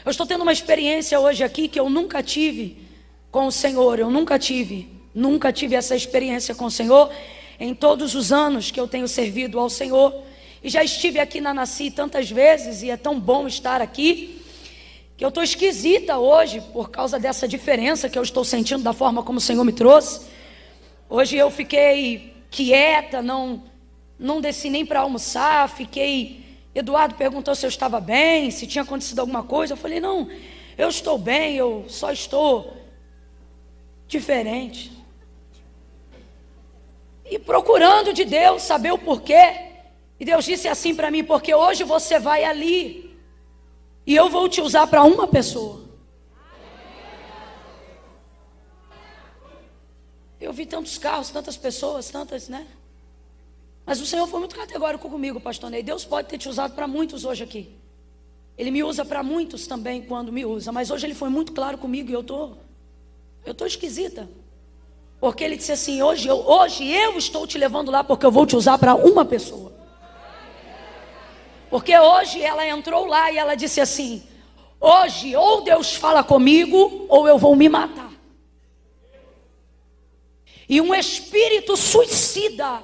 Eu estou tendo uma experiência hoje aqui que eu nunca tive com o Senhor. Eu nunca tive essa experiência com o Senhor em todos os anos que eu tenho servido ao Senhor. E já estive aqui na Nasci tantas vezes, e é tão bom estar aqui, que eu estou esquisita hoje por causa dessa diferença que eu estou sentindo da forma como o Senhor me trouxe. Hoje eu fiquei quieta, não desci nem para almoçar, Eduardo perguntou se eu estava bem, se tinha acontecido alguma coisa. Eu falei, não, eu estou bem, eu só estou diferente. E procurando de Deus saber o porquê. E Deus disse assim para mim, porque hoje você vai ali e eu vou te usar para uma pessoa. Eu vi tantos carros, tantas pessoas, tantas, né? Mas o Senhor foi muito categórico comigo, pastor Ney. Deus pode ter te usado para muitos hoje aqui. Ele me usa para muitos também quando me usa. Mas hoje Ele foi muito claro comigo e eu tô esquisita. Porque Ele disse assim, hoje eu estou te levando lá porque eu vou te usar para uma pessoa. Porque hoje ela entrou lá e ela disse assim, hoje ou Deus fala comigo ou eu vou me matar. E um espírito suicida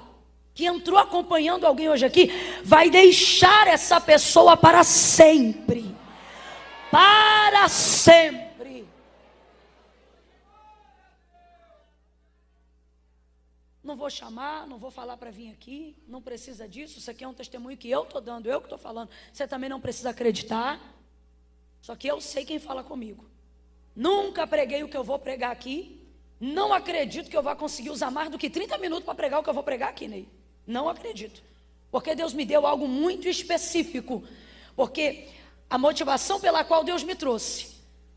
que entrou acompanhando alguém hoje aqui, vai deixar essa pessoa para sempre. Para sempre. Não vou chamar, não vou falar para vir aqui, não precisa disso. Isso aqui é um testemunho que eu estou dando, eu que estou falando. Você também não precisa acreditar. Só que eu sei quem fala comigo. Nunca preguei o que eu vou pregar aqui. Não acredito que eu vá conseguir usar mais do que 30 minutos para pregar o que eu vou pregar aqui, Ney. Não acredito. Porque Deus me deu algo muito específico. Porque a motivação pela qual Deus me trouxe,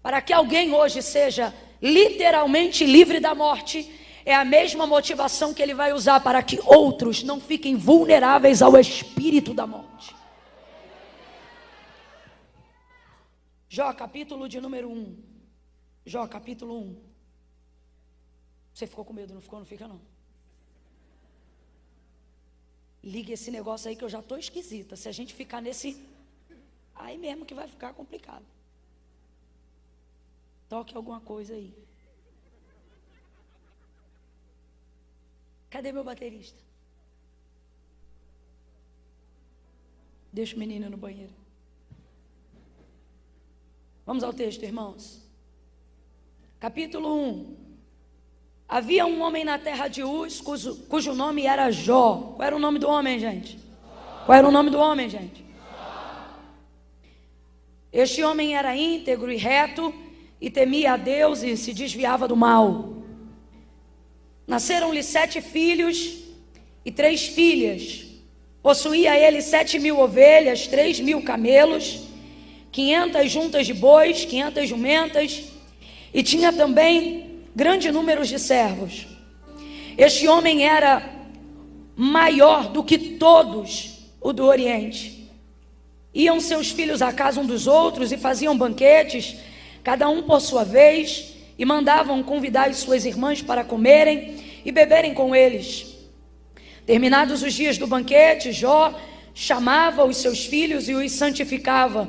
para que alguém hoje seja literalmente livre da morte, é a mesma motivação que Ele vai usar para que outros não fiquem vulneráveis ao espírito da morte. Jó, capítulo de número 1. Jó, capítulo 1. Você ficou com medo, não ficou? Não fica não. Liga esse negócio aí que eu já estou esquisita. Se a gente ficar nesse, aí mesmo que vai ficar complicado. Toque alguma coisa aí. Cadê meu baterista? Deixa o menino no banheiro. Vamos ao texto, irmãos. Capítulo 1. Havia um homem na terra de Uz, cujo nome era Jó. Qual era o nome do homem, gente? Qual era o nome do homem, gente? Este homem era íntegro e reto, e temia a Deus e se desviava do mal. Nasceram-lhe 7 filhos e 3 filhas. Possuía ele 7.000 ovelhas, 3.000 camelos, 500 juntas de bois, 500 jumentas, e tinha também grande número de servos. Este homem era maior do que todos o do Oriente. Iam seus filhos à casa um dos outros e faziam banquetes, cada um por sua vez, e mandavam convidar as suas irmãs para comerem e beberem com eles. Terminados os dias do banquete, Jó chamava os seus filhos e os santificava.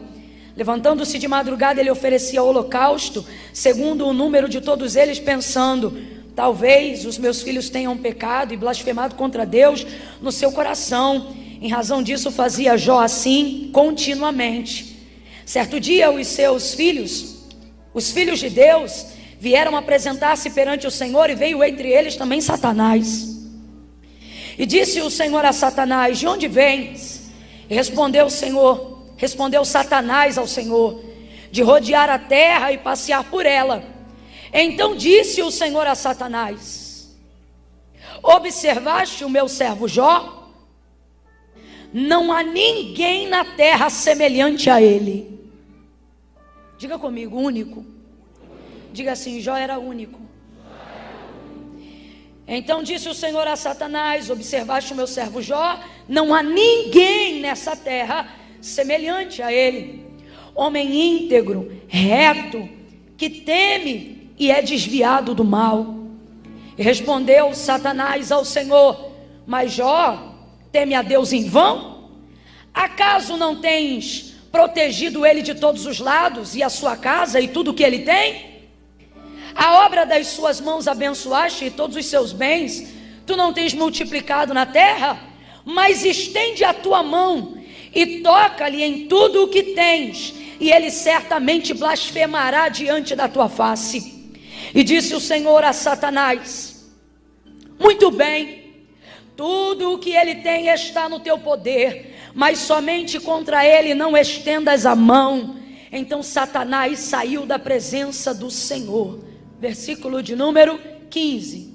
Levantando-se de madrugada, ele oferecia holocausto, segundo o número de todos eles, pensando, talvez os meus filhos tenham pecado e blasfemado contra Deus no seu coração. Em razão disso fazia Jó assim continuamente. Certo dia os seus filhos, os filhos de Deus, vieram apresentar-se perante o Senhor, e veio entre eles também Satanás. E disse o Senhor a Satanás, de onde vens? E respondeu Satanás ao Senhor, de rodear a terra e passear por ela. Então disse o Senhor a Satanás, observaste o meu servo Jó? Não há ninguém na terra semelhante a ele. Diga comigo, único. Diga assim, Jó era único. Então disse o Senhor a Satanás, observaste o meu servo Jó? Não há ninguém nessa terra semelhante a ele, homem íntegro, reto, que teme e é desviado do mal. E respondeu Satanás ao Senhor, mas Jó teme a Deus em vão? Acaso não tens protegido ele de todos os lados, e a sua casa e tudo o que ele tem? A obra das suas mãos abençoaste, e todos os seus bens tu não tens multiplicado na terra? Mas estende a tua mão e toca-lhe em tudo o que tens, e ele certamente blasfemará diante da tua face. E disse o Senhor a Satanás: muito bem, tudo o que ele tem está no teu poder, mas somente contra ele não estendas a mão. Então Satanás saiu da presença do Senhor. Versículo de número 15.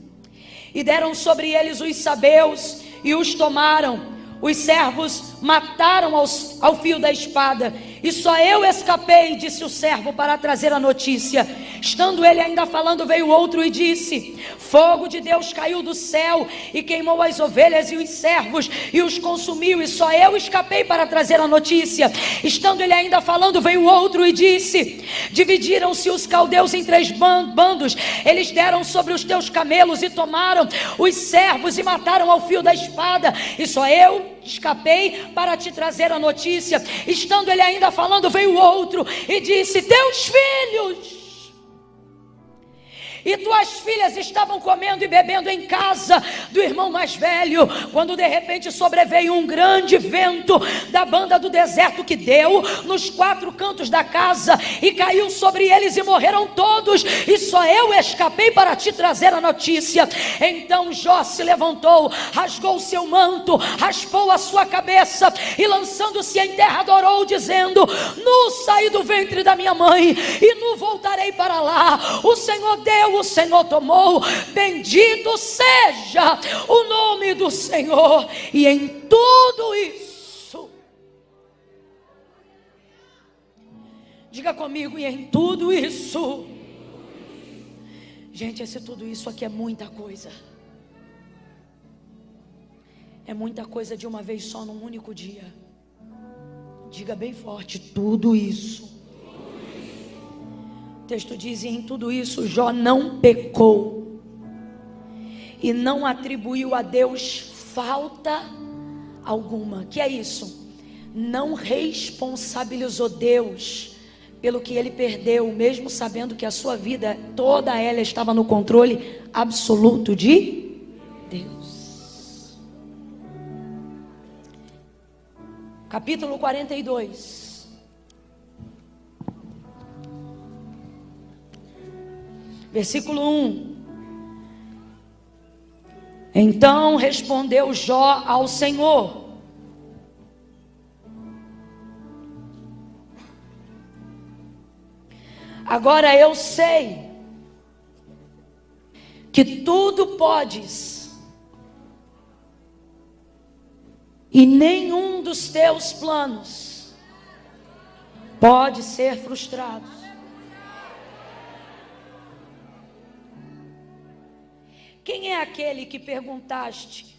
E deram sobre eles os sabeus e os tomaram. Os servos mataram ao fio da espada, e só eu escapei, disse o servo, para trazer a notícia. Estando ele ainda falando, veio outro e disse: fogo de Deus caiu do céu e queimou as ovelhas e os servos e os consumiu, e só eu escapei para trazer a notícia. Estando ele ainda falando, veio outro e disse: dividiram-se os caldeus em 3 bandos, eles deram sobre os teus camelos e tomaram os servos e mataram ao fio da espada, e só eu escapei para te trazer a notícia. Estando ele ainda falando, veio outro e disse: teus filhos e tuas filhas estavam comendo e bebendo em casa do irmão mais velho, quando de repente sobreveio um grande vento da banda do deserto, que deu nos 4 cantos da casa e caiu sobre eles, e morreram todos, e só eu escapei para te trazer a notícia. Então Jó se levantou, rasgou o seu manto, raspou a sua cabeça e, lançando-se em terra, adorou, dizendo: nu saí do ventre da minha mãe e nu voltarei para lá. O Senhor deu, o Senhor tomou, bendito seja o nome do Senhor. E em tudo isso, diga comigo: e em tudo isso. Gente, esse tudo isso aqui é muita coisa. É muita coisa de uma vez só, num único dia. Diga bem forte: tudo isso. O texto diz: e em tudo isso Jó não pecou e não atribuiu a Deus falta alguma. Que é isso? Não responsabilizou Deus pelo que ele perdeu, mesmo sabendo que a sua vida, toda ela, estava no controle absoluto de Deus. Capítulo 42. Versículo 1. Então respondeu Jó ao Senhor: agora eu sei que tudo podes, e nenhum dos teus planos pode ser frustrado. Quem é aquele que perguntaste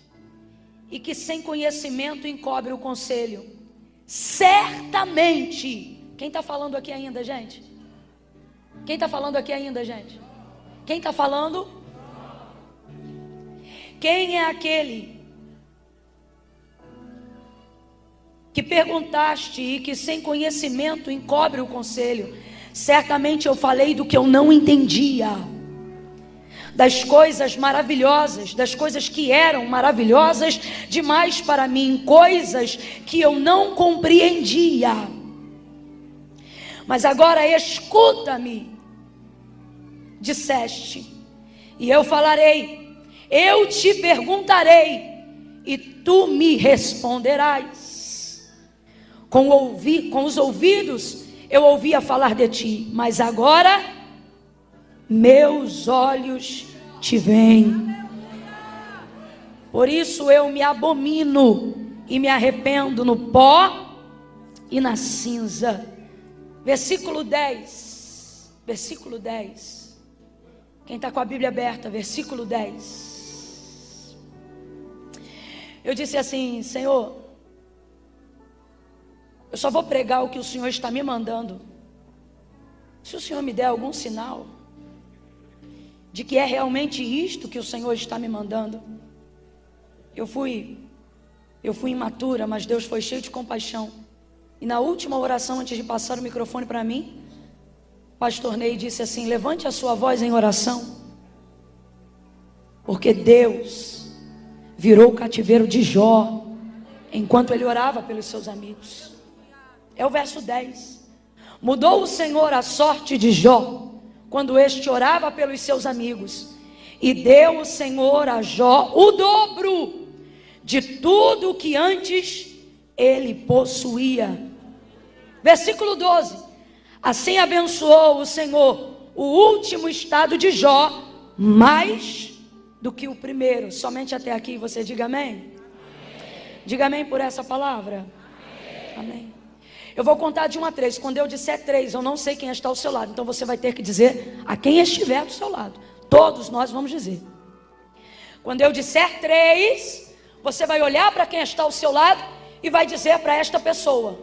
e que sem conhecimento encobre o conselho? Certamente. Quem está falando aqui ainda, gente? Quem está falando aqui ainda, gente? Quem está falando? Quem é aquele que perguntaste e que sem conhecimento encobre o conselho? Certamente eu falei do que eu não entendia, das coisas maravilhosas, das coisas que eram maravilhosas demais para mim, coisas que eu não compreendia. Mas agora escuta-me, disseste, e eu falarei, eu te perguntarei, e tu me responderás. Com os ouvidos eu ouvia falar de ti, mas agora meus olhos te veem. Por isso eu me abomino e me arrependo no pó e na cinza. Versículo 10. Versículo 10. Quem está com a Bíblia aberta, versículo 10. Eu disse assim: Senhor, eu só vou pregar o que o Senhor está me mandando se o Senhor me der algum sinal de que é realmente isto que o Senhor está me mandando. Eu fui imatura, mas Deus foi cheio de compaixão E na última oração, antes de passar o microfone para mim, o pastor Ney disse assim: levante a sua voz em oração, porque Deus virou o cativeiro de Jó enquanto ele orava pelos seus amigos. É o verso 10. Mudou o Senhor a sorte de Jó quando este orava pelos seus amigos, e deu o Senhor a Jó o dobro de tudo que antes ele possuía. Versículo 12. Assim abençoou o Senhor o último estado de Jó mais do que o primeiro. Somente até aqui você diga amém? Diga amém por essa palavra. Amém. Eu vou contar de 1 a 3. Quando eu disser 3, eu não sei quem está ao seu lado. Então você vai ter que dizer a quem estiver do seu lado. Todos nós vamos dizer. Quando eu disser 3, você vai olhar para quem está ao seu lado e vai dizer para esta pessoa: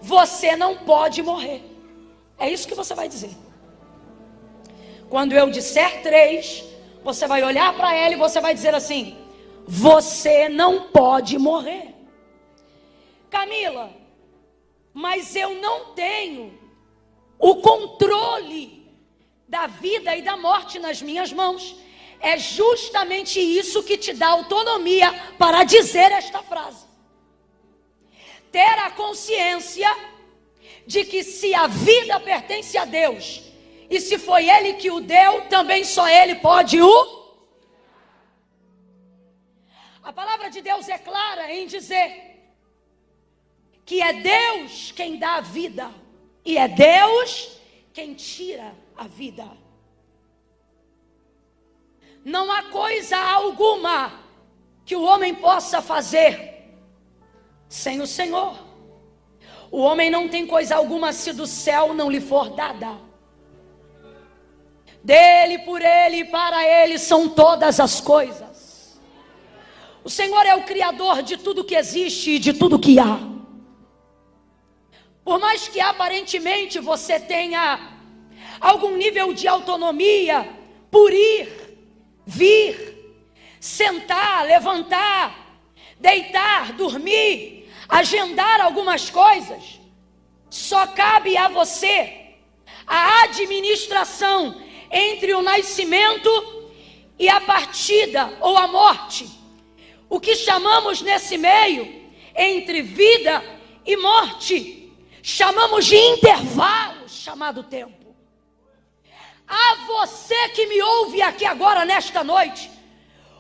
você não pode morrer. É isso que você vai dizer. Quando eu disser 3, você vai olhar para ela e você vai dizer assim: você não pode morrer. Camila, mas eu não tenho o controle da vida e da morte nas minhas mãos. É justamente isso que te dá autonomia para dizer esta frase. Ter a consciência de que se a vida pertence a Deus, e se foi Ele que o deu, também só Ele pode o... A palavra de Deus é clara em dizer que é Deus quem dá a vida, e é Deus quem tira a vida. Não há coisa alguma que o homem possa fazer sem o Senhor. O homem não tem coisa alguma se do céu não lhe for dada. Dele, por ele e para ele são todas as coisas. O Senhor é o Criador de tudo que existe e de tudo que há. Por mais que aparentemente você tenha algum nível de autonomia por ir, vir, sentar, levantar, deitar, dormir, agendar algumas coisas, só cabe a você a administração entre o nascimento e a partida ou a morte. O que chamamos nesse meio, entre vida e morte, chamamos de intervalo, chamado tempo. A você que me ouve aqui agora nesta noite,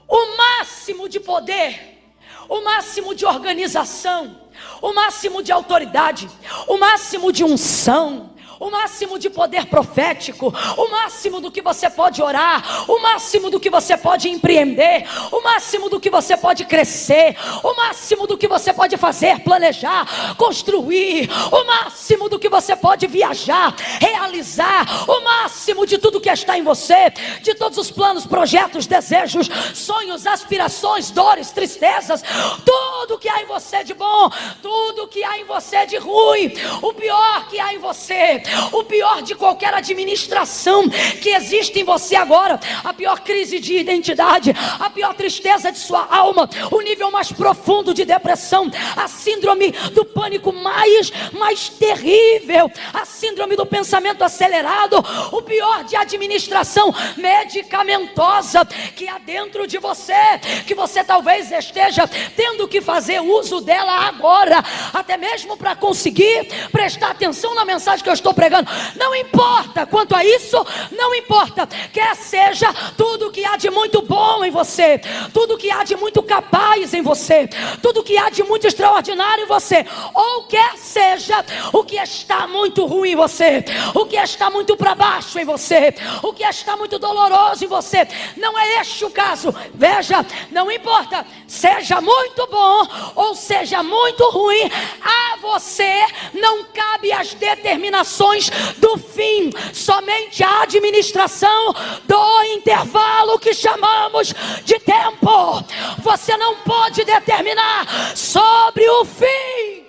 o máximo de poder, o máximo de organização, o máximo de autoridade, o máximo de unção, o máximo de poder profético, o máximo do que você pode orar, o máximo do que você pode empreender, o máximo do que você pode crescer, o máximo do que você pode fazer, planejar, construir, o máximo do que você pode viajar, realizar, o máximo de tudo que está em você, de todos os planos, projetos, desejos, sonhos, aspirações, dores, tristezas, tudo que há em você de bom, tudo que há em você de ruim, o pior que há em você, o pior de qualquer administração que existe em você agora, a pior crise de identidade, a pior tristeza de sua alma, o nível mais profundo de depressão, a síndrome do pânico mais terrível, a síndrome do pensamento acelerado, o pior de administração medicamentosa que há dentro de você, que você talvez esteja tendo que fazer uso dela agora, até mesmo para conseguir prestar atenção na mensagem que eu estou pregando. Não importa quanto a isso, não importa, quer seja tudo que há de muito bom em você, tudo que há de muito capaz em você, tudo que há de muito extraordinário em você, ou quer seja o que está muito ruim em você, o que está muito para baixo em você, o que está muito doloroso em você, não é este o caso. Veja, não importa, seja muito bom ou seja muito ruim, a você não cabe as determinações do fim, somente a administração do intervalo que chamamos de tempo. Você não pode determinar sobre o fim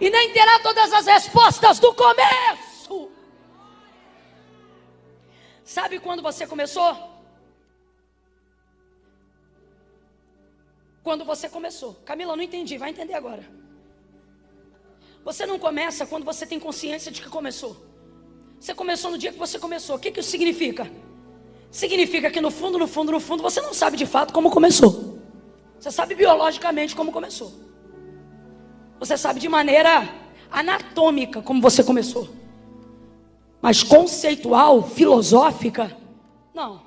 e nem terá todas as respostas do começo. Sabe quando você começou? quando você começou. Camila, eu não entendi, vai entender agora. Você não começa quando você tem consciência de que começou. Você começou no dia que você começou. O que isso significa? Significa que no fundo, você não sabe de fato como começou. Você sabe biologicamente como começou. Você sabe de maneira anatômica como você começou. Mas conceitual, filosófica, não.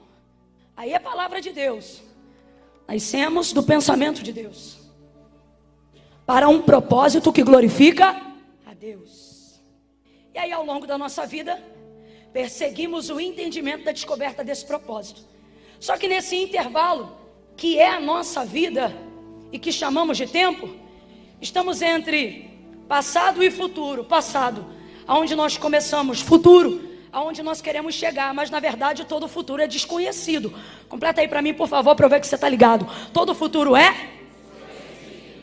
Aí é palavra de Deus. Nascemos do pensamento de Deus para um propósito que glorifica a Deus. E aí ao longo da nossa vida perseguimos o entendimento da descoberta desse propósito. Só que nesse intervalo, que é a nossa vida e que chamamos de tempo, estamos entre passado e futuro. Passado, aonde nós começamos, futuro, aonde nós queremos chegar, mas na verdade todo o futuro é desconhecido. Completa aí para mim, por favor, para eu ver que você está ligado. Todo o futuro é?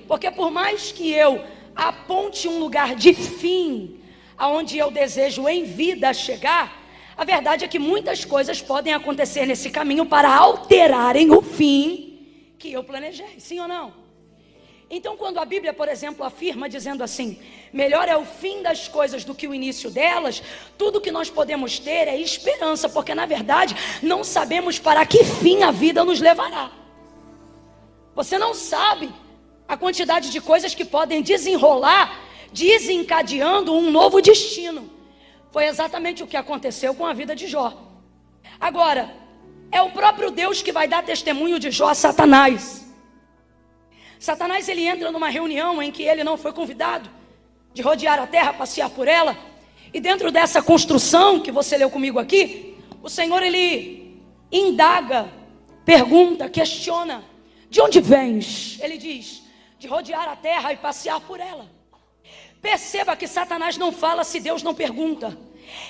Porque por mais que eu aponte um lugar de fim, aonde eu desejo em vida chegar, a verdade é que muitas coisas podem acontecer nesse caminho para alterarem o fim que eu planejei, sim ou não? Então quando a Bíblia, por exemplo, afirma dizendo assim, melhor é o fim das coisas do que o início delas, tudo que nós podemos ter é esperança, porque na verdade não sabemos para que fim a vida nos levará. Você não sabe a quantidade de coisas que podem desenrolar, desencadeando um novo destino. Foi exatamente o que aconteceu com a vida de Jó. Agora, é o próprio Deus que vai dar testemunho de Jó a Satanás. Satanás, ele entra numa reunião em que ele não foi convidado, de rodear a terra, passear por ela. E dentro dessa construção que você leu comigo aqui, o Senhor, ele indaga, pergunta, questiona. De onde vens? Ele diz, de rodear a terra e passear por ela. Perceba que Satanás não fala se Deus não pergunta.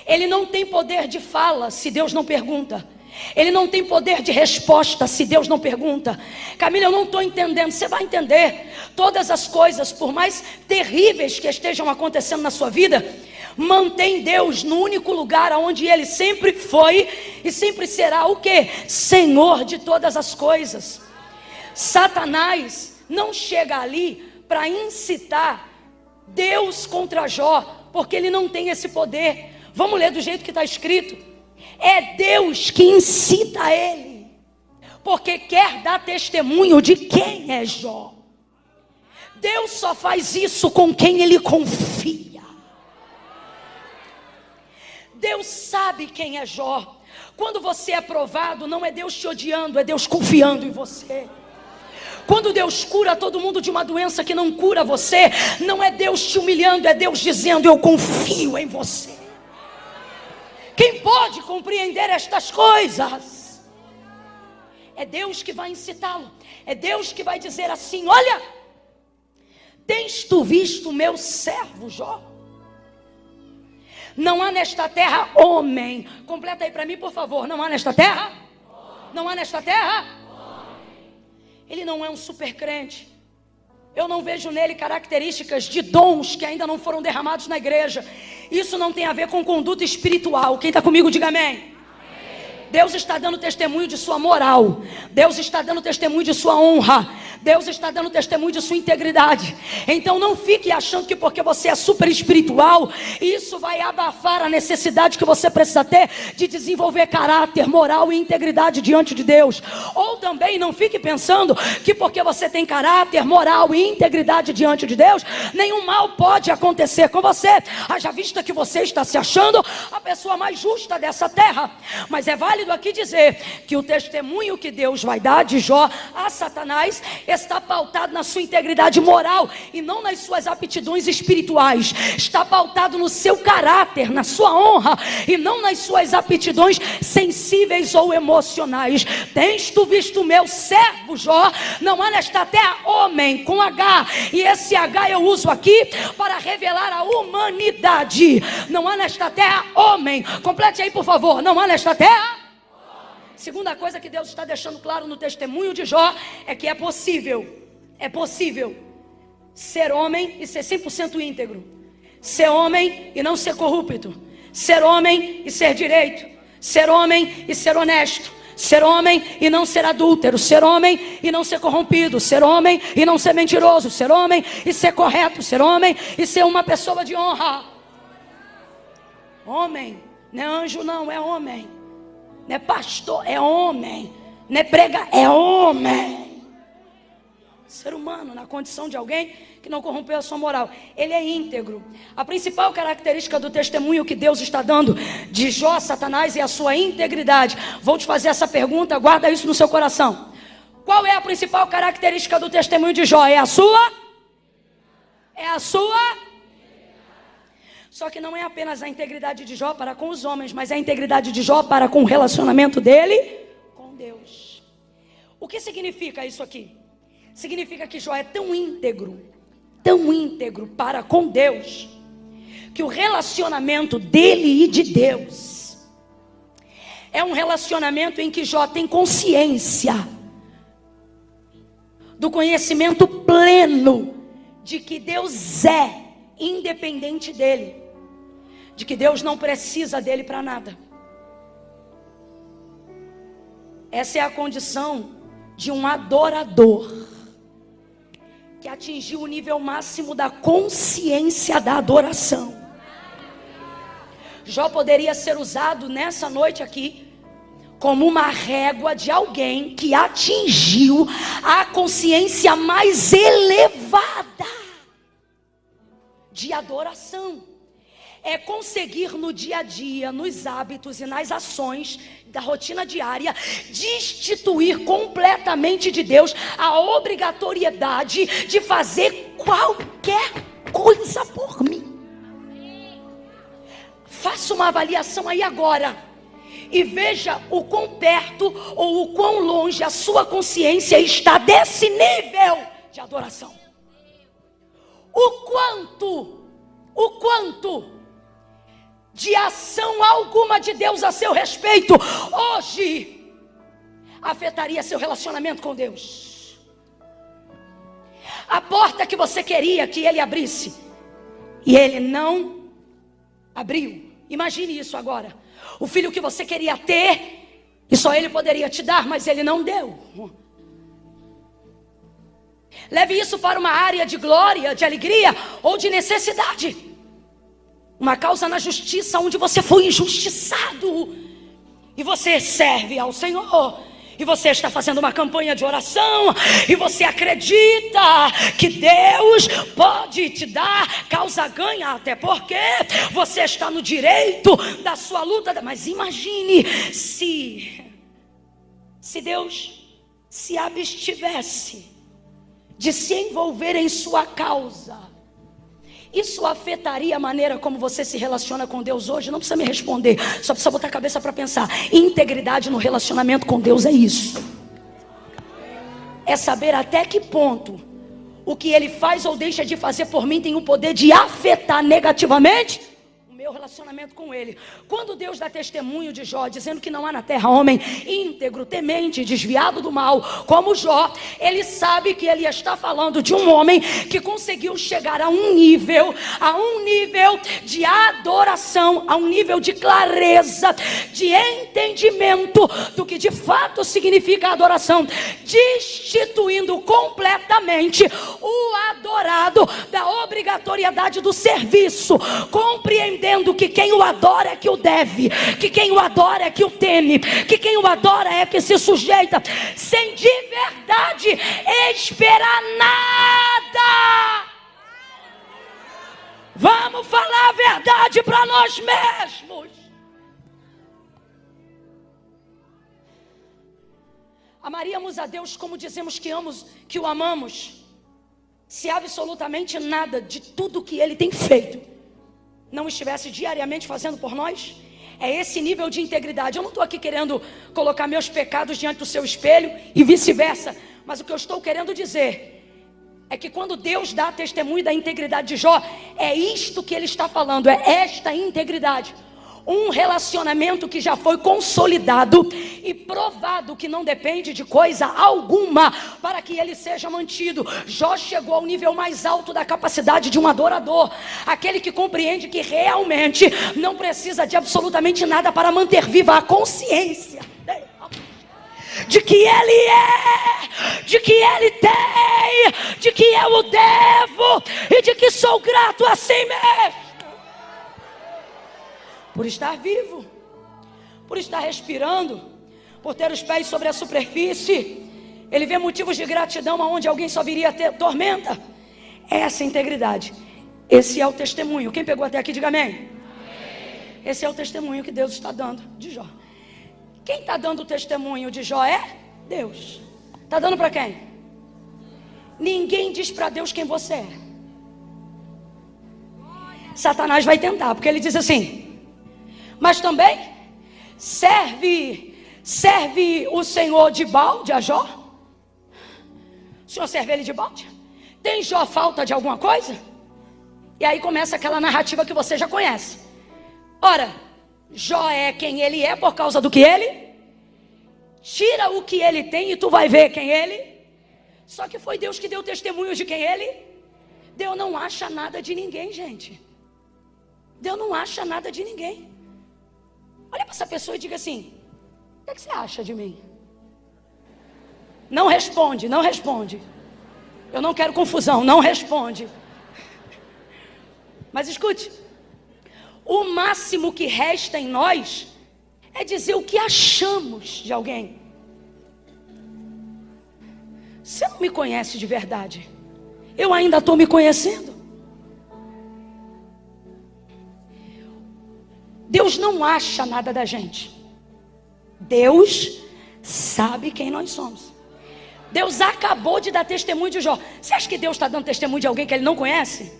Ele não tem poder de fala se Deus não pergunta. Ele não tem poder de resposta se Deus não pergunta. Camila, eu não estou entendendo. Você vai entender. Todas as coisas, por mais terríveis que estejam acontecendo na sua vida, mantém Deus no único lugar onde Ele sempre foi e sempre será o quê? Senhor de todas as coisas. Satanás não chega ali para incitar Deus contra Jó, porque ele não tem esse poder. Vamos ler do jeito que está escrito. É Deus que incita ele, porque quer dar testemunho de quem é Jó. Deus só faz isso com quem ele confia. Deus sabe quem é Jó. Quando você é provado, não é Deus te odiando, é Deus confiando em você. Quando Deus cura todo mundo de uma doença que não cura você, não é Deus te humilhando, é Deus dizendo, eu confio em você. Quem pode compreender estas coisas? É Deus que vai incitá-lo. É Deus que vai dizer assim, olha, tens tu visto meu servo Jó? Não há nesta terra homem. Completa aí para mim, por favor. Não há nesta terra? Não há nesta terra? Ele não é um super crente. Eu não vejo nele características de dons que ainda não foram derramados na igreja. Isso não tem a ver com conduta espiritual. Quem está comigo, diga amém. Deus está dando testemunho de sua moral. Deus está dando testemunho de sua honra. Deus está dando testemunho de sua integridade. Então não fique achando que porque você é super espiritual, isso vai abafar a necessidade que você precisa ter de desenvolver caráter, moral e integridade diante de Deus. Ou também não fique pensando que porque você tem caráter, moral e integridade diante de Deus, nenhum mal pode acontecer com você. Haja vista que você está se achando a pessoa mais justa dessa terra. Mas é válido aqui dizer que o testemunho que Deus vai dar de Jó a Satanás está pautado na sua integridade moral e não nas suas aptidões espirituais. Está pautado no seu caráter, na sua honra e não nas suas aptidões sensíveis ou emocionais. Tens tu visto meu servo Jó? Não há nesta terra homem com H, e esse H eu uso aqui para revelar a humanidade. Não há nesta terra homem. Complete aí, por favor. Não há nesta terra. Segunda coisa que Deus está deixando claro no testemunho de Jó é que é possível ser homem e ser 100% íntegro, ser homem e não ser corrupto, ser homem e ser direito, ser homem e ser honesto, Ser homem e não ser adúltero, ser homem e não ser corrompido, ser homem e não ser mentiroso, ser homem e ser correto, ser homem e ser uma pessoa de honra. Homem, não é anjo não, é homem. Não é pastor, é homem. Não é prega, é homem. Ser humano na condição de alguém que não corrompeu a sua moral. Ele é íntegro. A principal característica do testemunho que Deus está dando de Jó, Satanás, é a sua integridade. Vou te fazer essa pergunta, guarda isso no seu coração. Qual é a principal característica do testemunho de Jó? É a sua? É a sua? Só que não é apenas a integridade de Jó para com os homens, mas é a integridade de Jó para com o relacionamento dele com Deus. O que significa isso aqui? Significa que Jó é tão íntegro para com Deus, que o relacionamento dele e de Deus é um relacionamento em que Jó tem consciência do conhecimento pleno de que Deus é independente dele, de que Deus não precisa dele para nada. Essa é a condição de um adorador que atingiu o nível máximo da consciência da adoração. Jó poderia ser usado nessa noite aqui como uma régua de alguém que atingiu a consciência mais elevada de adoração. É conseguir no dia a dia, nos hábitos e nas ações da rotina diária, destituir completamente de Deus a obrigatoriedade de fazer qualquer coisa por mim. Faça uma avaliação aí agora e veja o quão perto ou o quão longe a sua consciência está desse nível de adoração. O quanto de ação alguma de Deus a seu respeito hoje afetaria seu relacionamento com Deus. A porta que você queria que ele abrisse e ele não abriu. Imagine isso agora. O filho que você queria ter e só ele poderia te dar, mas ele não deu. Leve isso para uma área de glória, de alegria ou de necessidade. Uma causa na justiça onde você foi injustiçado e você serve ao Senhor. E você está fazendo uma campanha de oração e você acredita que Deus pode te dar causa ganha, até porque você está no direito da sua luta. Mas imagine se Deus se abstivesse de se envolver em sua causa. Isso afetaria a maneira como você se relaciona com Deus hoje? Não precisa me responder, só precisa botar a cabeça para pensar. Integridade no relacionamento com Deus é isso. É saber até que ponto o que Ele faz ou deixa de fazer por mim tem o poder de afetar negativamente o meu relacionamento com Ele. Quando Deus dá testemunho de Jó, dizendo que não há na terra homem íntegro, temente, desviado do mal, como Jó, Ele sabe que Ele está falando de um homem que conseguiu chegar a um nível de adoração, a um nível de clareza, de entendimento do que de fato significa a adoração, destituindo completamente o adorado da obrigatoriedade do serviço, compreendendo que quem o adora é que o deve, que quem o adora é que o teme, que quem o adora é que se sujeita, sem de verdade esperar nada. Vamos falar a verdade para nós mesmos. Amaríamos a Deus como dizemos que o amamos, se absolutamente nada de tudo que Ele tem feito não estivesse diariamente fazendo por nós. É esse nível de integridade. Eu não estou aqui querendo colocar meus pecados diante do seu espelho e vice-versa, mas o que eu estou querendo dizer é que quando Deus dá testemunho da integridade de Jó, é isto que Ele está falando, é esta integridade. Um relacionamento que já foi consolidado e provado que não depende de coisa alguma para que ele seja mantido. Jó chegou ao nível mais alto da capacidade de um adorador, aquele que compreende que realmente não precisa de absolutamente nada para manter viva a consciência de que Ele é, de que Ele tem, de que eu o devo e de que sou grato assim mesmo. Por estar vivo, por estar respirando, por ter os pés sobre a superfície. Ele vê motivos de gratidão aonde alguém só viria a ter tormenta. Essa é a integridade. Esse é o testemunho. Quem pegou até aqui, diga amém. Amém. Esse é o testemunho que Deus está dando de Jó. Quem está dando o testemunho de Jó é Deus. Está dando para quem? Ninguém diz para Deus quem você é. Satanás vai tentar, porque ele diz assim: mas também serve o Senhor de balde a Jó? O Senhor serve ele de balde? Tem Jó falta de alguma coisa? E aí começa aquela narrativa que você já conhece. Ora, Jó é quem ele é por causa do que ele. Tira o que ele tem e tu vai ver quem ele. Só que foi Deus que deu testemunho de quem ele. Deus não acha nada de ninguém, gente. Deus não acha nada de ninguém. Olha para essa pessoa e diga assim: o que você acha de mim? Não responde, não responde. Eu não quero confusão, não responde. Mas escute, o máximo que resta em nós é dizer o que achamos de alguém. Você não me conhece de verdade. Eu ainda estou me conhecendo. Deus não acha nada da gente. Deus sabe quem nós somos. Deus acabou de dar testemunho de Jó. Você acha que Deus está dando testemunho de alguém que Ele não conhece?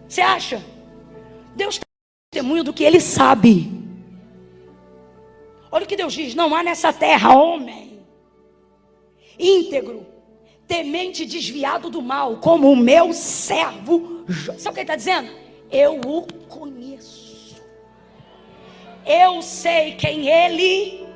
Você acha? Deus está dando testemunho do que Ele sabe. Olha o que Deus diz: não há nessa terra homem íntegro, temente, desviado do mal, como o meu servo Jó. Sabe o que Ele está dizendo? Eu o conheço. Eu sei quem Ele.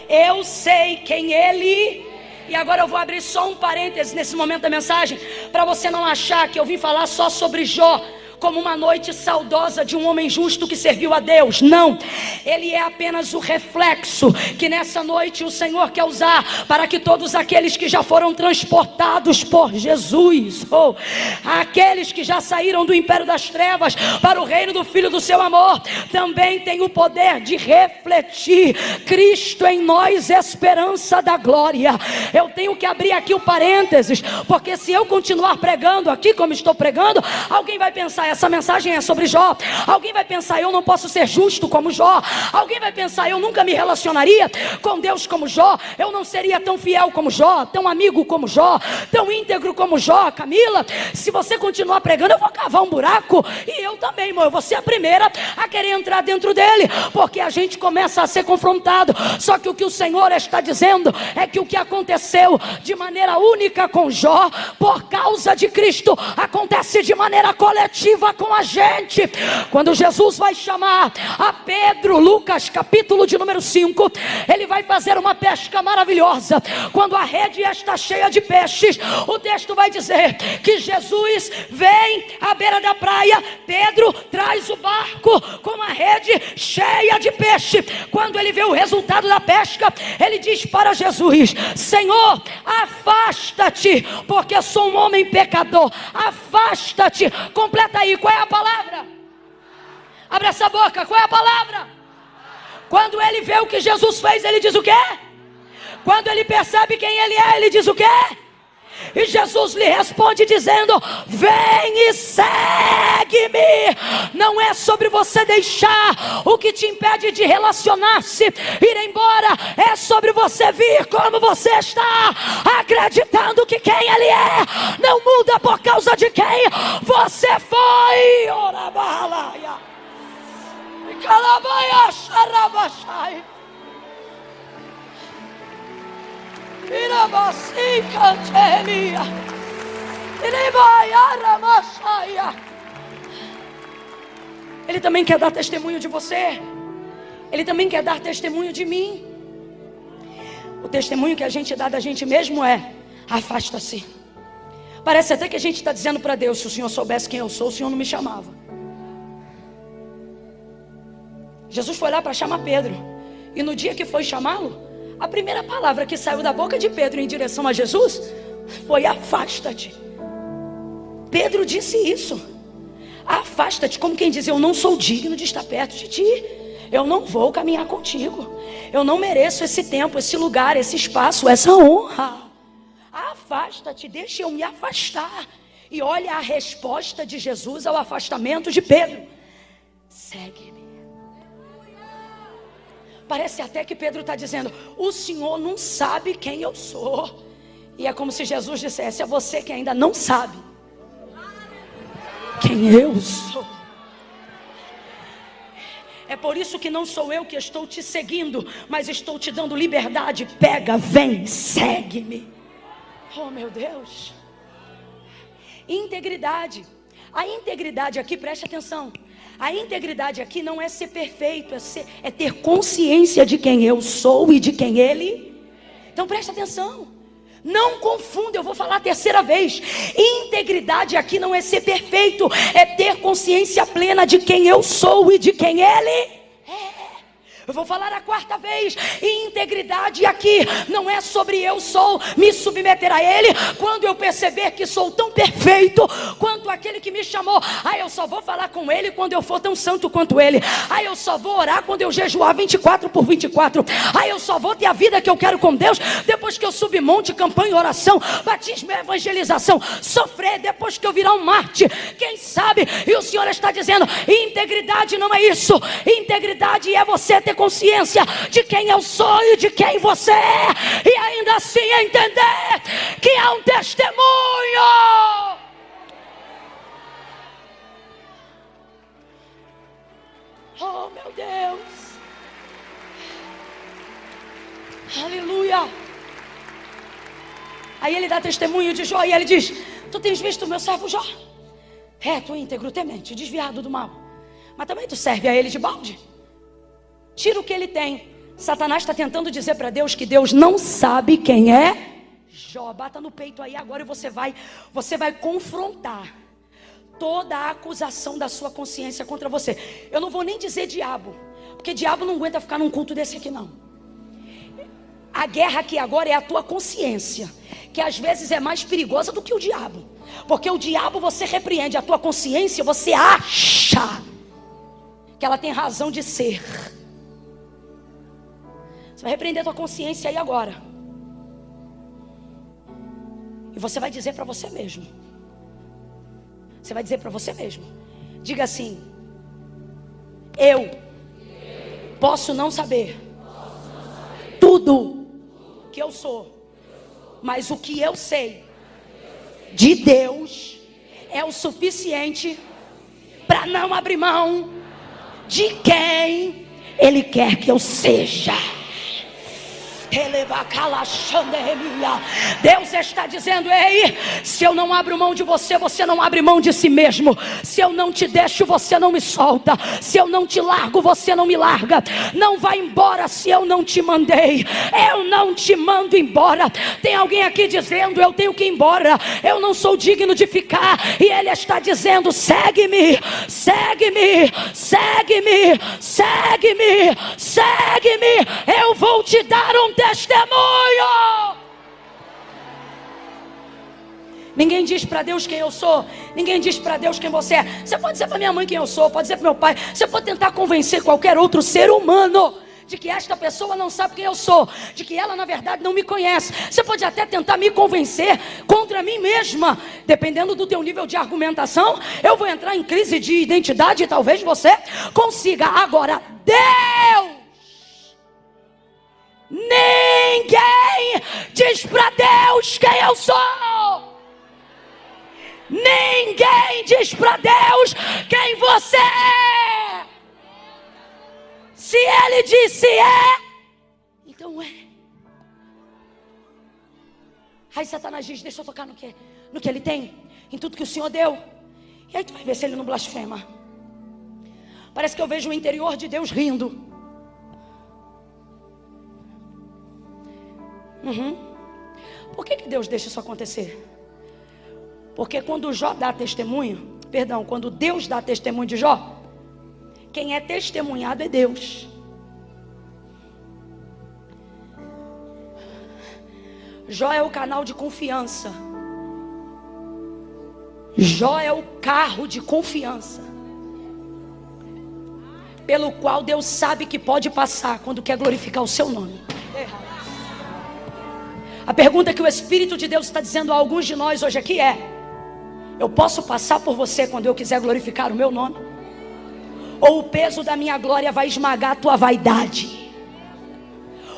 Eu sei quem Ele. E agora eu vou abrir só um parêntese nesse momento da mensagem, para você não achar que eu vim falar só sobre Jó como uma noite saudosa de um homem justo que serviu a Deus. Não, ele é apenas o reflexo que nessa noite o Senhor quer usar para que todos aqueles que já foram transportados por Jesus, ou aqueles que já saíram do império das trevas para o reino do Filho do seu amor, também tem o poder de refletir Cristo em nós, esperança da glória. Eu tenho que abrir aqui o parênteses, porque se eu continuar pregando aqui como estou pregando, alguém vai pensar: essa mensagem é sobre Jó. Alguém vai pensar: eu não posso ser justo como Jó. Alguém vai pensar: eu nunca me relacionaria com Deus como Jó. Eu não seria tão fiel como Jó, tão amigo como Jó, tão íntegro como Jó. Camila, se você continuar pregando, eu vou cavar um buraco. E eu também, irmão, eu vou ser a primeira a querer entrar dentro dele, porque a gente começa a ser confrontado. Só que o que o Senhor está dizendo é que o que aconteceu de maneira única com Jó, por causa de Cristo, acontece de maneira coletiva com a gente. Quando Jesus vai chamar a Pedro, Lucas capítulo de número 5, ele vai fazer uma pesca maravilhosa. Quando a rede está cheia de peixes, o texto vai dizer que Jesus vem à beira da praia, Pedro traz o barco com a rede cheia de peixe. Quando ele vê o resultado da pesca, ele diz para Jesus: Senhor, afasta-te, porque eu sou um homem pecador. Afasta-te. Completa aí, qual é a palavra? Abre essa boca, qual é a palavra? Quando ele vê o que Jesus fez, ele diz o quê? Quando ele percebe quem ele é, ele diz o quê? E Jesus lhe responde dizendo: vem e segue-me. Não é sobre você deixar o que te impede de relacionar-se, ir embora. É sobre você vir como você está, acreditando que quem ele é não muda por causa de quem você foi. Ora balaia, calabaia, xarabachai. Ele também quer dar testemunho de você. Ele também quer dar testemunho de mim. O testemunho que a gente dá da gente mesmo é: afasta-se. Parece até que a gente está dizendo para Deus: se o Senhor soubesse quem eu sou, o Senhor não me chamava. Jesus foi lá para chamar Pedro, e no dia que foi chamá-lo, A primeira palavra que saiu da boca de Pedro em direção a Jesus foi: afasta-te. Pedro disse isso: afasta-te, como quem diz: eu não sou digno de estar perto de ti, eu não vou caminhar contigo, eu não mereço esse tempo, esse lugar, esse espaço, essa honra. Afasta-te, deixa eu me afastar. E olha a resposta de Jesus ao afastamento de Pedro: segue-me. Parece até que Pedro está dizendo: o Senhor não sabe quem eu sou. E é como se Jesus dissesse: é você que ainda não sabe quem eu sou. É por isso que não sou eu que estou te seguindo, mas estou te dando liberdade. Pega, vem, segue-me. Oh, meu Deus. Integridade. A integridade aqui, preste atenção, a integridade aqui não é ser perfeito, é ter consciência de quem eu sou e de quem Ele. Então preste atenção, não confunda, eu vou falar a terceira vez. Integridade aqui não é ser perfeito, é ter consciência plena de quem eu sou e de quem Ele é. Eu vou falar a quarta vez. Integridade aqui não é sobre eu sou me submeter a Ele quando eu perceber que sou tão perfeito quanto aquele que me chamou. Eu só vou falar com Ele quando eu for tão santo quanto Ele. Eu só vou orar quando eu jejuar 24/24. Eu só vou ter a vida que eu quero com Deus depois que eu subir monte, campanha, oração, batismo, evangelização, sofrer, depois que eu virar um mártir, quem sabe? E o Senhor está dizendo: integridade não é isso. Integridade é você ter consciência de quem eu sou e de quem você é, e ainda assim entender que há um testemunho. Oh, meu Deus. Aleluia. Aí ele dá testemunho de Jó e ele diz: tu tens visto o meu servo Jó? Reto, íntegro, temente, desviado do mal, mas também tu serve a ele de balde. Tira o que ele tem. Satanás está tentando dizer para Deus que Deus não sabe quem é Jó. Bata no peito aí agora e você vai confrontar toda a acusação da sua consciência contra você. Eu não vou nem dizer diabo, porque diabo não aguenta ficar num culto desse aqui não. A guerra aqui agora é a tua consciência, que às vezes é mais perigosa do que o diabo. Porque o diabo você repreende, a tua consciência você acha que ela tem razão de ser. Você vai repreender a tua consciência aí agora. E você vai dizer para você mesmo. Você vai dizer para você mesmo. Diga assim: eu posso não saber tudo que eu sou, mas o que eu sei de Deus é o suficiente para não abrir mão de quem Ele quer que eu seja. Deus está dizendo: ei, se eu não abro mão de você, você não abre mão de si mesmo. Se eu não te deixo, você não me solta. Se eu não te largo, você não me larga. Não vai embora se eu não te mandei. Eu não te mando embora. Tem alguém aqui dizendo: eu tenho que ir embora, eu não sou digno de ficar. E Ele está dizendo: segue-me, segue-me, segue-me, segue-me, segue-me. Eu vou te dar um testemunho. Ninguém diz para Deus quem eu sou. Ninguém diz para Deus quem você é. Você pode dizer para minha mãe quem eu sou, pode dizer para meu pai. Você pode tentar convencer qualquer outro ser humano de que esta pessoa não sabe quem eu sou, de que ela na verdade não me conhece. Você pode até tentar me convencer contra mim mesma. Dependendo do teu nível de argumentação, eu vou entrar em crise de identidade e talvez você consiga. Agora, Deus, ninguém diz para Deus quem eu sou. Ninguém diz para Deus quem você é. Se Ele disse é, então é. Aí Satanás diz: deixa eu tocar no que Ele tem, em tudo que o Senhor deu. E aí tu vai ver se Ele não blasfema. Parece que eu vejo o interior de Deus rindo. Por que Deus deixa isso acontecer? Porque quando Jó dá testemunho, quando Deus dá testemunho de Jó, quem é testemunhado é Deus. Jó é o canal de confiança. Jó é o carro de confiança, pelo qual Deus sabe que pode passar quando quer glorificar o seu nome. A pergunta que o Espírito de Deus está dizendo a alguns de nós hoje aqui é: eu posso passar por você quando eu quiser glorificar o meu nome? Ou o peso da minha glória vai esmagar a tua vaidade?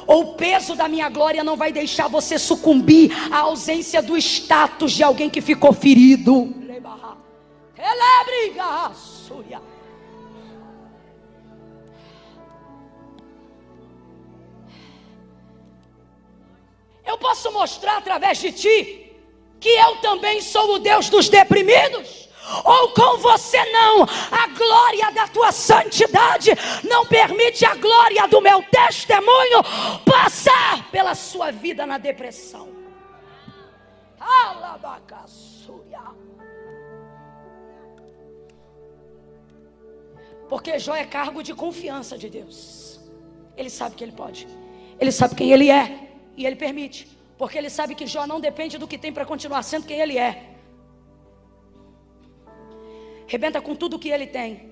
Ou o peso da minha glória não vai deixar você sucumbir à ausência do status de alguém que ficou ferido? Eu posso mostrar através de ti que eu também sou o Deus dos deprimidos? Ou com você não? A glória da tua santidade não permite a glória do meu testemunho passar pela sua vida na depressão. Alabacassuia. Porque Jó é cargo de confiança de Deus. Ele sabe que ele pode. Ele sabe quem ele é. E ele permite. Porque ele sabe que Jó não depende do que tem para continuar sendo quem ele é. Rebenta com tudo o que ele tem.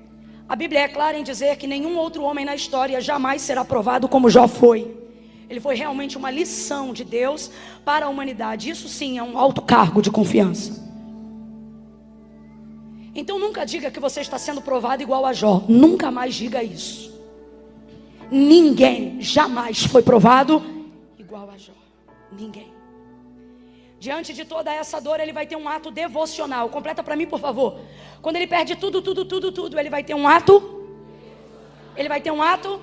A Bíblia é clara em dizer que nenhum outro homem na história jamais será provado como Jó foi. Ele foi realmente uma lição de Deus para a humanidade. Isso sim é um alto cargo de confiança. Então nunca diga que você está sendo provado igual a Jó. Nunca mais diga isso. Ninguém jamais foi provado igual a Jó. Ninguém. Diante de toda essa dor, ele vai ter um ato devocional. Completa para mim, por favor. Quando ele perde tudo, ele vai ter um ato. Ele vai ter um ato.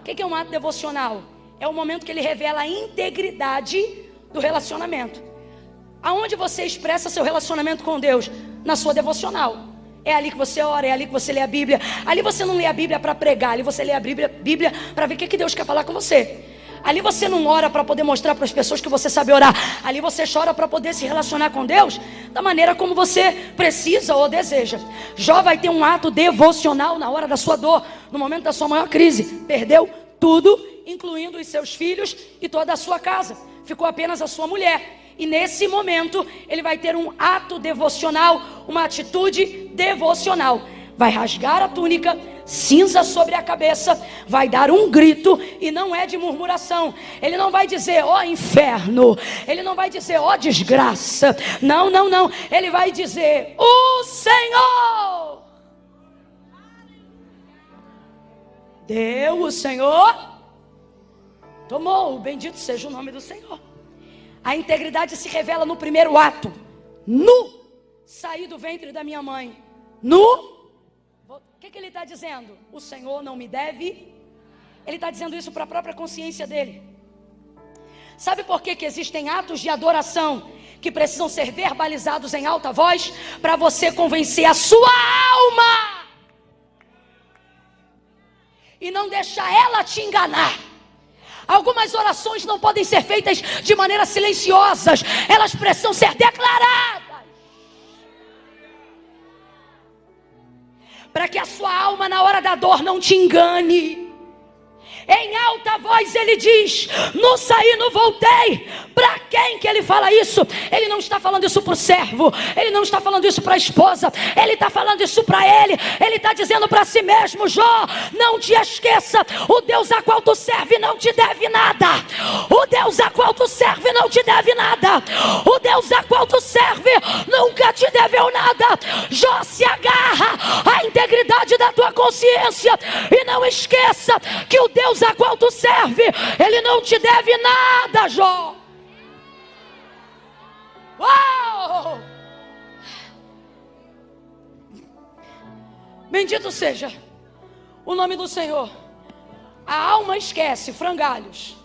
O que é um ato devocional? É o momento que ele revela a integridade do relacionamento. Aonde você expressa seu relacionamento com Deus? Na sua devocional. É ali que você ora, é ali que você lê a Bíblia. Ali você não lê a Bíblia para pregar, ali você lê a Bíblia para ver o que Deus quer falar com você. Ali você não ora para poder mostrar para as pessoas que você sabe orar. Ali você chora para poder se relacionar com Deus da maneira como você precisa ou deseja. Jó vai ter um ato devocional na hora da sua dor, no momento da sua maior crise. Perdeu tudo, incluindo os seus filhos e toda a sua casa. Ficou apenas a sua mulher. E nesse momento ele vai ter um ato devocional, uma atitude devocional. Vai rasgar a túnica, cinza sobre a cabeça, vai dar um grito, e não é de murmuração. Ele não vai dizer, ó inferno, ele não vai dizer, ó desgraça. Não. Ele vai dizer, o Senhor deu, o Senhor tomou, bendito seja o nome do Senhor. A integridade se revela no primeiro ato. Saí do ventre da minha mãe. O que ele está dizendo? O Senhor não me deve. Ele está dizendo isso para a própria consciência dele. Sabe por que existem atos de adoração que precisam ser verbalizados em alta voz? Para você convencer a sua alma e não deixar ela te enganar. Algumas orações não podem ser feitas de maneira silenciosas, elas precisam ser declaradas, para que a sua alma na hora da dor não te engane. Em alta voz ele diz, no saí, no voltei. Para quem que ele fala isso? Ele não está falando isso para o servo, ele não está falando isso para a esposa, ele está falando isso para ele. Ele está dizendo para si mesmo, Jó, não te esqueça, o Deus a qual tu serve não te deve nada. O Deus a qual tu serve não te deve nada. O Deus a qual tu serve nunca te deveu nada. Jó, se agarra à integridade da tua consciência e não esqueça que o Deus a qual tu serve, ele não te deve nada, Jó. Uau! Bendito seja o nome do Senhor. A alma esquece frangalhos,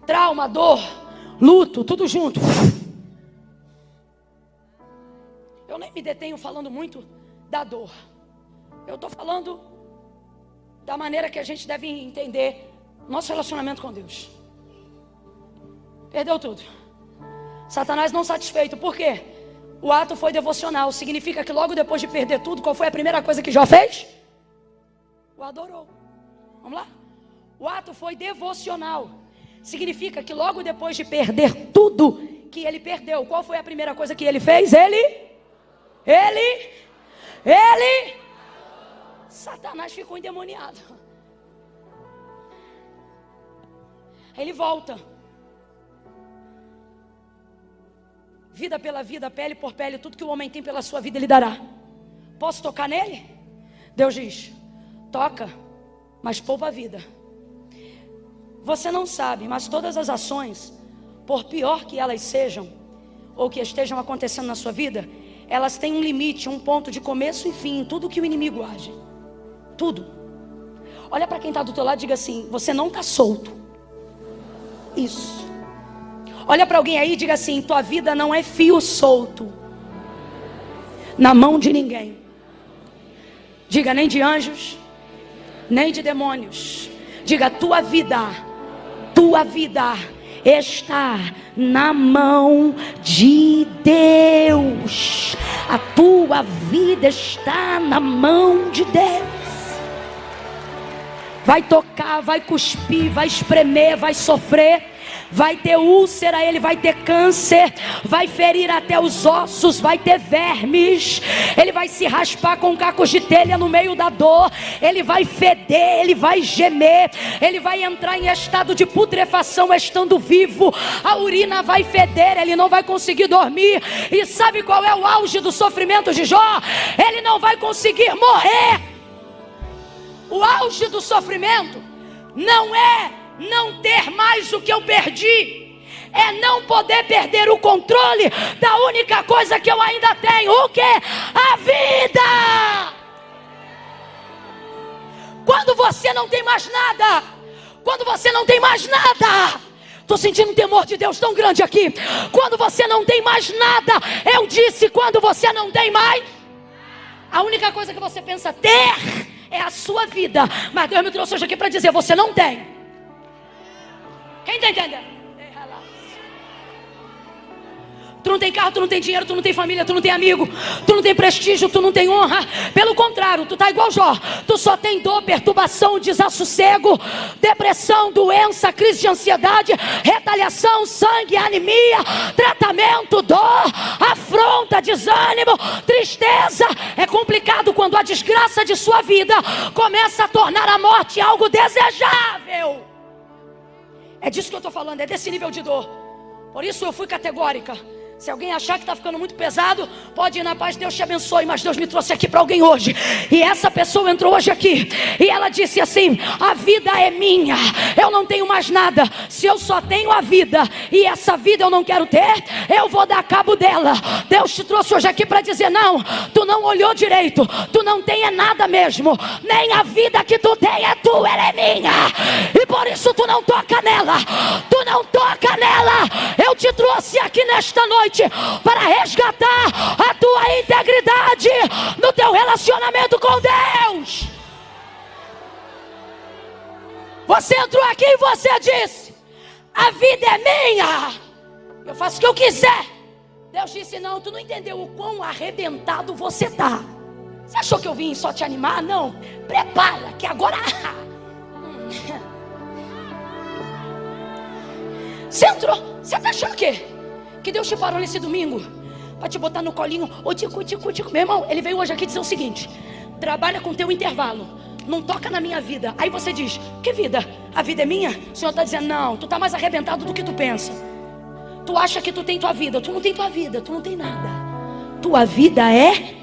trauma, dor, luto, tudo junto. Eu nem me detenho falando muito da dor. Eu estou falando da maneira que a gente deve entender nosso relacionamento com Deus. Perdeu tudo. Satanás não satisfeito. Por quê? O ato foi devocional. Significa que logo depois de perder tudo, qual foi a primeira coisa que Jó fez? O adorou. Vamos lá? O ato foi devocional. significa que logo depois de perder tudo que ele perdeu, qual foi a primeira coisa que ele fez? Satanás ficou endemoniado. Aí ele volta. Vida pela vida, pele por pele, tudo que o homem tem pela sua vida ele dará. Posso tocar nele? Deus diz: toca, mas poupa a vida. Você não sabe, mas todas as ações, por pior que elas sejam, ou que estejam acontecendo na sua vida, elas têm um limite, um ponto de começo e fim em tudo que o inimigo age. Tudo. Olha para quem está do teu lado e diga assim: você não está solto. Isso. Olha para alguém aí e diga assim: tua vida não é fio solto na mão de ninguém. Diga: nem de anjos, nem de demônios. Diga: tua vida está na mão de Deus. A tua vida está na mão de Deus. Vai tocar, vai cuspir, vai espremer, vai sofrer, vai ter úlcera, ele vai ter câncer, vai ferir até os ossos, vai ter vermes, ele vai se raspar com cacos de telha no meio da dor, ele vai feder, ele vai gemer, ele vai entrar em estado de putrefação estando vivo, a urina vai feder, ele não vai conseguir dormir. E sabe qual é o auge do sofrimento de Jó? Ele não vai conseguir morrer. O auge do sofrimento não é não ter mais o que eu perdi, é não poder perder o controle da única coisa que eu ainda tenho. O que? A vida. Quando você não tem mais nada, estou sentindo um temor de Deus tão grande aqui. Quando você não tem mais nada, eu disse, quando você não tem mais, a única coisa que você pensa ter é a sua vida. Mas Deus me trouxe hoje aqui para dizer: você não tem. Quem está entendendo? Tu não tem carro, tu não tem dinheiro, tu não tem família, tu não tem amigo, tu não tem prestígio, tu não tem honra. Pelo contrário, tu está igual Jó. Tu só tem dor, perturbação, desassossego, depressão, doença, crise de ansiedade, retaliação, sangue, anemia, tratamento, dor, afronta, desânimo, tristeza. É complicado quando a desgraça de sua vida começa a tornar a morte algo desejável. É disso que eu estou falando, é desse nível de dor. Por isso eu fui categórica. Se alguém achar que está ficando muito pesado, pode ir na paz, Deus te abençoe. Mas Deus me trouxe aqui para alguém hoje, e essa pessoa entrou hoje aqui, e ela disse assim: a vida é minha, eu não tenho mais nada. Se eu só tenho a vida, e essa vida eu não quero ter, eu vou dar cabo dela. Deus te trouxe hoje aqui para dizer: não, tu não olhou direito, tu não tem é nada mesmo, nem a vida que tu tem é tua, ela é minha, e por isso tu não toca nela, tu não toca nela. Eu te trouxe aqui nesta noite para resgatar a tua integridade no teu relacionamento com Deus. Você entrou aqui e você disse: a vida é minha, eu faço o que eu quiser. Deus disse: não, tu não entendeu o quão arrebentado você está. Você achou que eu vim só te animar? Não, prepara que agora você entrou, você está achando o quê? Que Deus te parou nesse domingo para te botar no colinho, ô tico. Meu irmão, ele veio hoje aqui dizer o seguinte: trabalha com teu intervalo, não toca na minha vida. Aí você diz: que vida? A vida é minha? O Senhor está dizendo: não, tu está mais arrebentado do que tu pensa. Tu acha que tu tem tua vida, tu não tem tua vida, tu não tem nada. Tua vida é...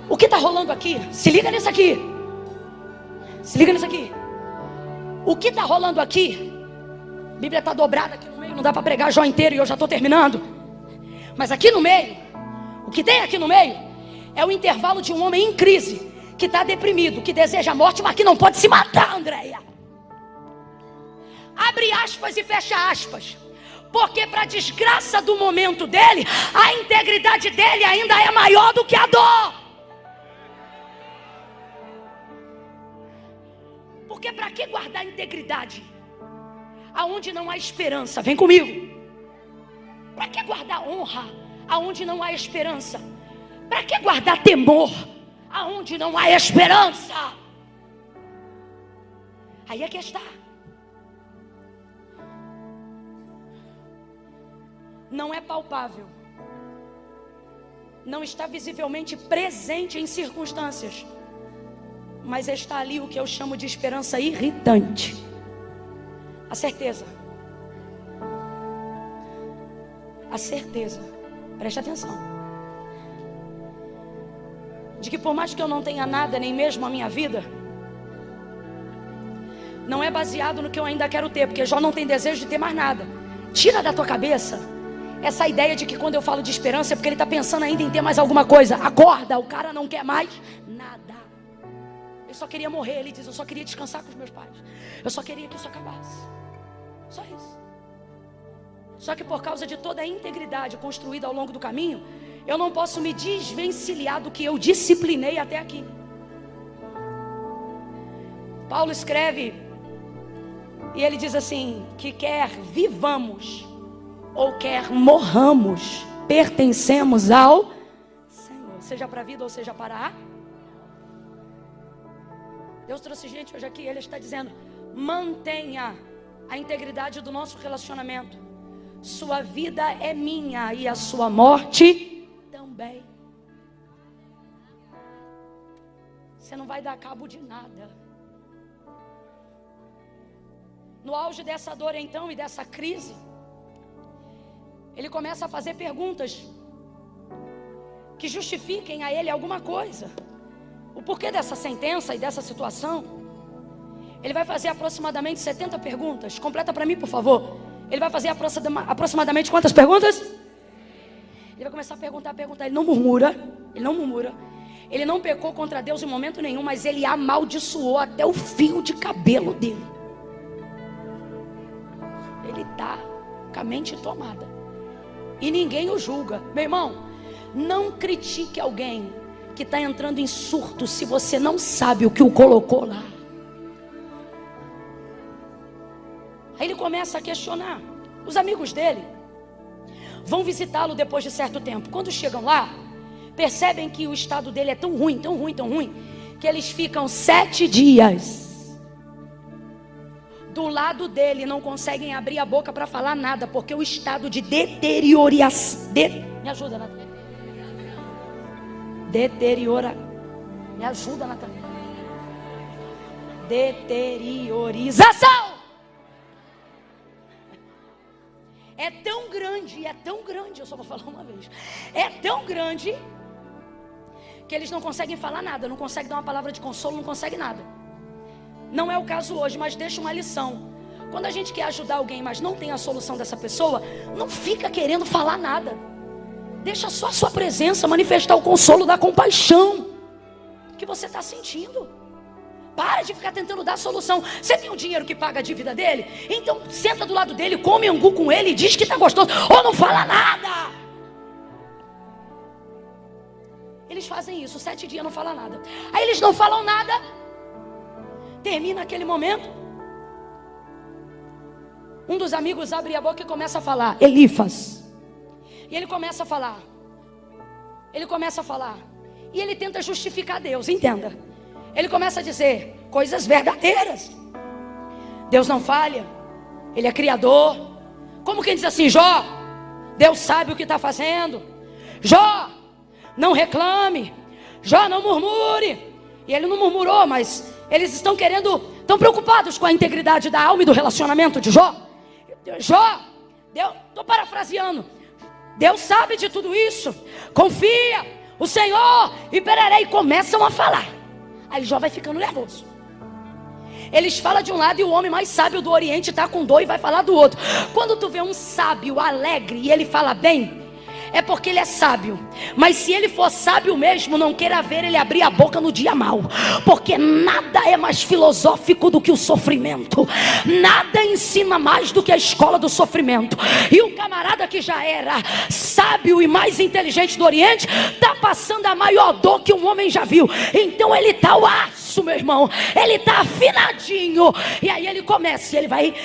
O que está rolando aqui? Se liga nisso aqui. Se liga nisso aqui. O que está rolando aqui? A Bíblia está dobrada aqui no meio, não dá para pregar Jó inteiro e eu já estou terminando. Mas aqui no meio, o que tem aqui no meio é o intervalo de um homem em crise, que está deprimido, que deseja a morte, mas que não pode se matar, Andréia. Abre aspas e fecha aspas. Porque para a desgraça do momento dele, a integridade dele ainda é maior do que a dor. Porque para que guardar integridade aonde não há esperança? Vem comigo. Para que guardar honra aonde não há esperança? Para que guardar temor aonde não há esperança? Aí é que está. Não é palpável. Não está visivelmente presente em circunstâncias. Mas está ali o que eu chamo de esperança irritante. A certeza. A certeza. Preste atenção. De que por mais que eu não tenha nada, nem mesmo a minha vida, não é baseado no que eu ainda quero ter, porque Jó não tem desejo de ter mais nada. Tira da tua cabeça essa ideia de que quando eu falo de esperança é porque ele está pensando ainda em ter mais alguma coisa. Acorda, o cara não quer mais nada. Ele só queria morrer, ele diz, eu só queria descansar com os meus pais. Eu só queria que isso acabasse. Só isso. Só que por causa de toda a integridade construída ao longo do caminho, eu não posso me desvencilhar do que eu disciplinei até aqui. Paulo escreve, e ele diz assim, que quer vivamos ou quer morramos, pertencemos ao Senhor, seja para a vida ou seja para a... Deus trouxe gente hoje aqui, Ele está dizendo, mantenha a integridade do nosso relacionamento. Sua vida é minha e a sua morte também. Você não vai dar cabo de nada. No auge dessa dor então e dessa crise, ele começa a fazer perguntas que justifiquem a ele alguma coisa. O porquê dessa sentença e dessa situação. Ele vai fazer aproximadamente 70 perguntas. Completa para mim, por favor. Ele vai fazer aproximadamente quantas perguntas? Ele vai começar a perguntar. Ele não murmura. Ele não pecou contra Deus em momento nenhum, mas ele amaldiçoou até o fio de cabelo dele. Ele está com a mente tomada. E ninguém o julga. Meu irmão, não critique alguém que está entrando em surto se você não sabe o que o colocou lá. Aí ele começa a questionar. Os amigos dele vão visitá-lo depois de certo tempo. Quando chegam lá, percebem que o estado dele é tão ruim, que eles ficam 7 dias do lado dele, não conseguem abrir a boca para falar nada, porque o estado de deterioração... Me ajuda, Natália. Me ajuda, Natália. Deteriorização. É tão grande, eu só vou falar uma vez. É tão grande que eles não conseguem falar nada, não conseguem dar uma palavra de consolo, não conseguem nada. Não é o caso hoje, mas deixa uma lição. Quando a gente quer ajudar alguém, mas não tem a solução dessa pessoa, não fica querendo falar nada. Deixa só a sua presença manifestar o consolo da compaixão que você está sentindo. Para de ficar tentando dar solução. Você tem o dinheiro que paga a dívida dele? Então senta do lado dele, come angu com ele e diz que está gostoso. Ou não fala nada. Eles fazem isso, 7 dias não falam nada. Aí eles não falam nada. Termina aquele momento. Um dos amigos abre a boca e começa a falar. Elifas. E ele começa a falar. E ele tenta justificar Deus, entenda. Ele começa a dizer coisas verdadeiras. Deus não falha. Ele é criador. Como quem diz assim, Jó, Deus sabe o que está fazendo. Jó, não reclame. Jó, não murmure. E ele não murmurou, mas eles estão preocupados com a integridade da alma e do relacionamento de Jó. Jó, estou parafraseando. Deus sabe de tudo isso. Confia, o Senhor. E pererei, começam a falar. Aí Jó vai ficando nervoso. Eles falam de um lado e o homem mais sábio do Oriente está com dor e vai falar do outro. Quando tu vê um sábio alegre e ele fala bem, é porque ele é sábio. Mas se ele for sábio mesmo, não queira ver ele abrir a boca no dia mau. Porque nada é mais filosófico do que o sofrimento. Nada ensina mais do que a escola do sofrimento. E o camarada que já era sábio e mais inteligente do Oriente está passando a maior dor que um homem já viu. Então ele está o aço, meu irmão. Ele está afinadinho. E aí ele começa, e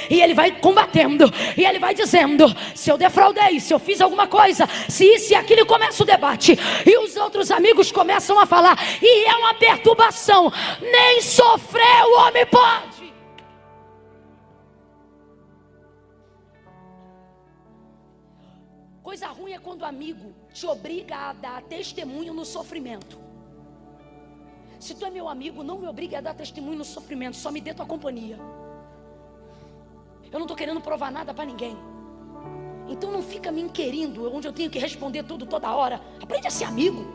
ele vai combatendo. E ele vai dizendo, se eu defraudei, se eu fiz alguma coisa, se isso e aquilo, começa o debate. E os outros amigos começam a falar. E é uma perturbação. Nem sofrer o homem pode. Coisa ruim é quando o amigo te obriga a dar testemunho no sofrimento. Se tu é meu amigo, não me obrigue a dar testemunho no sofrimento, só me dê tua companhia. Eu não estou querendo provar nada para ninguém. Então não fica me inquirindo onde eu tenho que responder tudo toda hora. Aprende a ser amigo.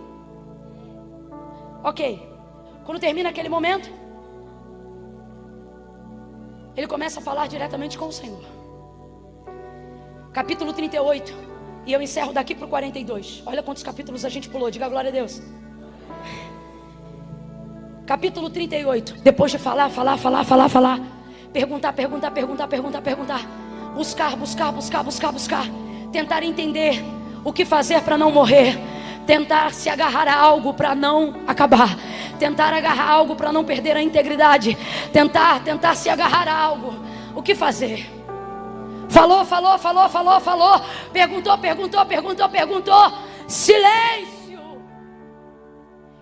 Ok. Quando termina aquele momento, ele começa a falar diretamente com o Senhor. Capítulo 38. E eu encerro daqui para o 42. Olha quantos capítulos a gente pulou. Diga glória a Deus. Capítulo 38. Depois de falar. Perguntar. Buscar. Tentar entender o que fazer para não morrer. Tentar se agarrar a algo para não acabar. Tentar agarrar algo para não perder a integridade. Tentar se agarrar a algo. O que fazer? Falou. Perguntou. Silêncio.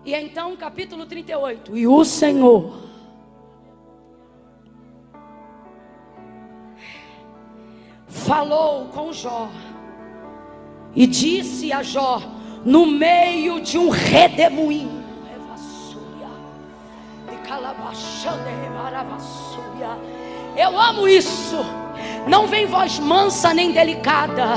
E então capítulo 38. E o Senhor falou com Jó e disse a Jó, no meio de um redemoinho, eu amo isso. Não vem voz mansa nem delicada,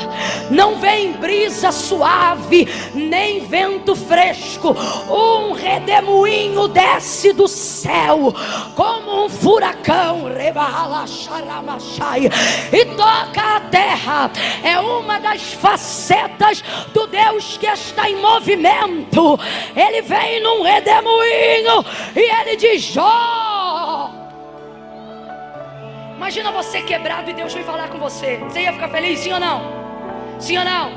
não vem brisa suave, nem vento fresco. Um redemoinho desce do céu como um furacão e toca a terra. É uma das facetas do Deus que está em movimento. Ele vem num redemoinho e ele diz: Jó. Imagina você quebrado e Deus vem falar com você. Você ia ficar feliz, sim ou não? Sim ou não?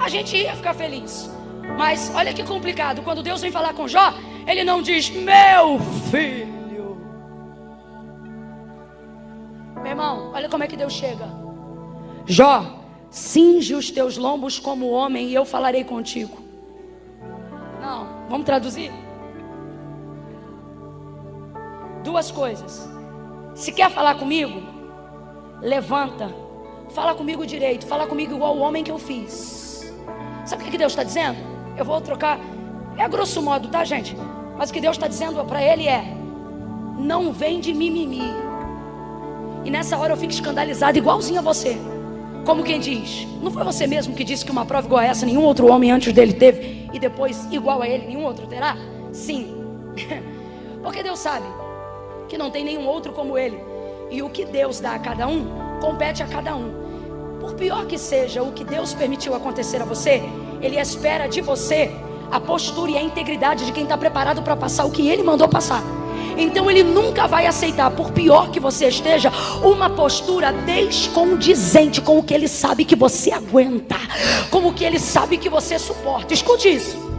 A gente ia ficar feliz. Mas olha que complicado. Quando Deus vem falar com Jó, ele não diz: meu filho. Meu irmão, olha como é que Deus chega. Jó, cinge os teus lombos como homem e eu falarei contigo. Não, vamos traduzir? Duas coisas. Se quer falar comigo, levanta, fala comigo direito, fala comigo igual o homem que eu fiz. Sabe o que Deus está dizendo? Eu vou trocar, é grosso modo, tá, gente? Mas o que Deus está dizendo para ele é: não vem de mimimi. E nessa hora eu fico escandalizado igualzinho a você. Como quem diz: não foi você mesmo que disse que uma prova igual a essa nenhum outro homem antes dele teve, e depois igual a ele nenhum outro terá? Sim. Porque Deus sabe que não tem nenhum outro como ele. E o que Deus dá a cada um, compete a cada um. Por pior que seja o que Deus permitiu acontecer a você, Ele espera de você a postura e a integridade de quem está preparado para passar o que Ele mandou passar. Então Ele nunca vai aceitar, por pior que você esteja, uma postura descondizente com o que Ele sabe que você aguenta, com o que Ele sabe que você suporta. Escute isso.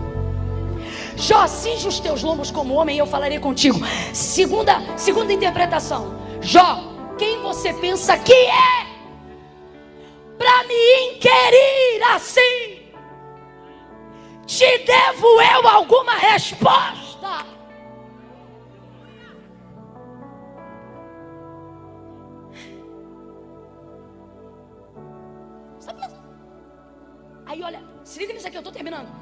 Jó, cinge os teus lombos como homem e eu falarei contigo. Segunda interpretação. Jó, quem você pensa que é para me inquirir assim? Te devo eu alguma resposta? Aí olha, se liga nisso aqui, eu estou terminando.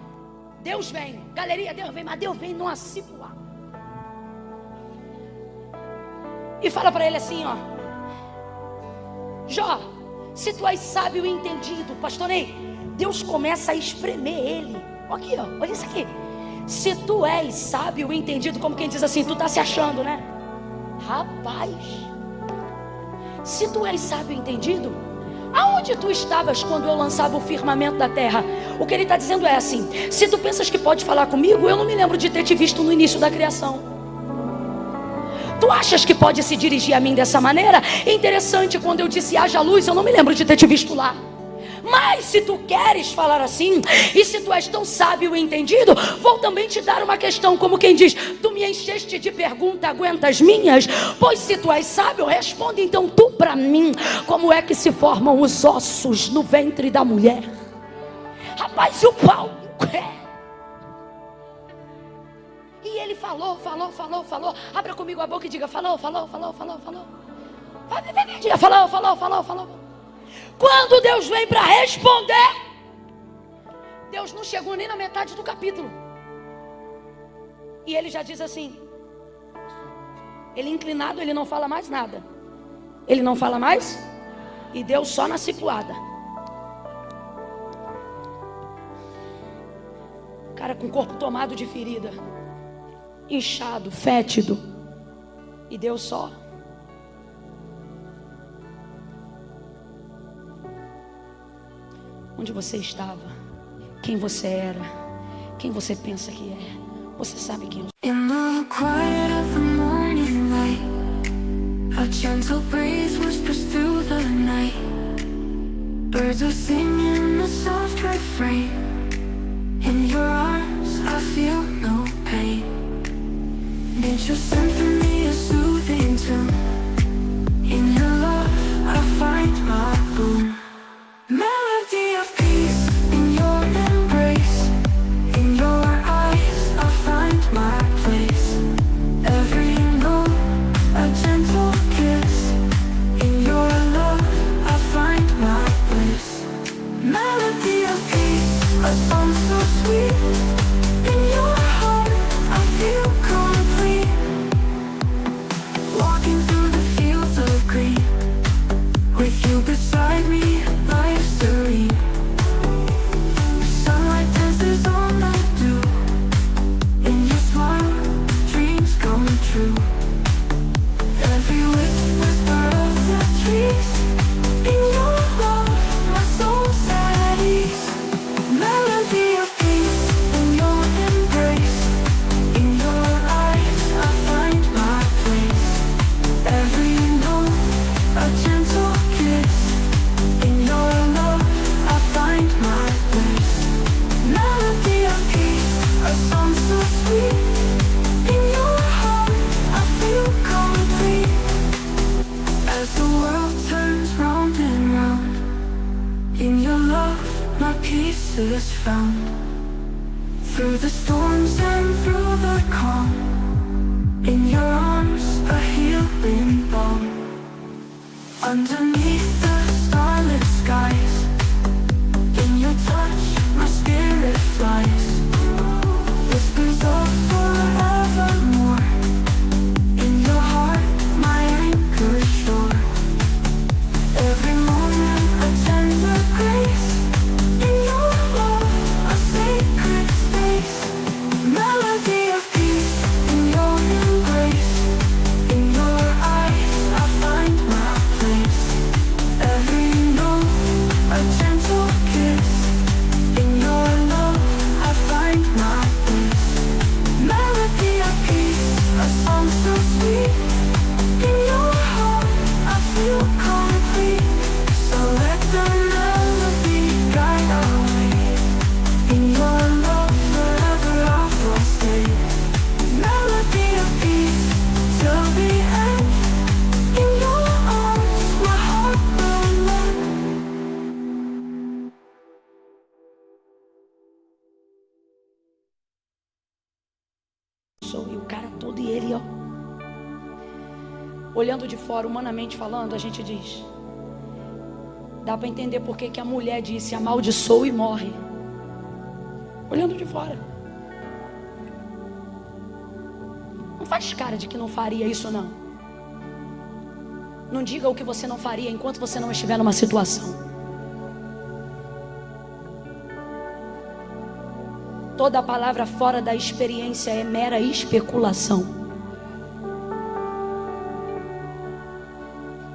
Deus vem, galeria, Deus vem, mas Deus vem numa cipuá. E fala para ele assim, ó: Jó, se tu és sábio e entendido, pastor Ney, Deus começa a espremer ele. Aqui, ó, olha isso aqui. Se tu és sábio e entendido, como quem diz assim, tu tá se achando, né? Rapaz, se tu és sábio e entendido, aonde tu estavas quando eu lançava o firmamento da terra? O que ele está dizendo é assim: se tu pensas que pode falar comigo, eu não me lembro de ter te visto no início da criação. Tu achas que pode se dirigir a mim dessa maneira? É interessante, quando eu disse haja luz, eu não me lembro de ter te visto lá. Mas se tu queres falar assim, e se tu és tão sábio e entendido, vou também te dar uma questão, como quem diz: tu me encheste de pergunta, aguenta as minhas? Pois se tu és sábio, responde então tu para mim: como é que se formam os ossos no ventre da mulher? Rapaz, e o pau? E ele falou. Abra comigo a boca e diga: falou. Diga: falou. Quando Deus vem para responder, Deus não chegou nem na metade do capítulo. E ele já diz assim, ele inclinado, ele não fala mais nada. Ele não fala mais. E Deus só na cipuada. Cara com o corpo tomado de ferida, inchado, fétido. E Deus só. Onde você estava? Quem você era? Quem você pensa que é? Você sabe quem eu sou. In the quiet of the morning light, a gentle breeze whispers through the night. Birds are singing a soft refrain. In your arms I feel no pain. Nature's symphony, a soothing tune. In your love I find my boon. Melody of peace in your embrace. In your eyes I find my place. Every note a gentle kiss. In your love I find my bliss. Melody of peace, a song so sweet. In your heart I feel complete. Walking through the fields of green, with you beside me, life's serene. Sunlight dances on the dew. In your smile, dreams come true. Every whisper of the trees. In your love, my soul's at ease. Melody of peace in your embrace. In your eyes, I find my place. Every note, a gentle kiss. In your love, I find my bliss. Melody of peace, a song so sweet. In your heart, I feel complete. As the world turns round and round, in your love, my peace is found. Through the storms and through the calm, in your arms, a healing balm. Underneath the starlit skies, in your touch, my spirit flies. Whispers of forevermore. In your heart, my anchor sure. Every moment, a tender grace. In your love, a sacred space. Melody of peace in your embrace. In your eyes, I find my place. Every note, a gentle kiss. In your love, I find my bliss. Melody of peace, a song so sweet. In your heart, I feel complete. So let the melody guide our way. In your love, forever I will stay. Melody of peace till the end. In your arms, my heart will learn. Sou e o cara todo e ele, ó. Olhando de fora, humanamente falando, a gente diz, dá para entender por que a mulher disse amaldiçoa e morre. Olhando de fora. Não faz cara de que não faria isso, não. Não diga o que você não faria enquanto você não estiver numa situação. Toda palavra fora da experiência é mera especulação.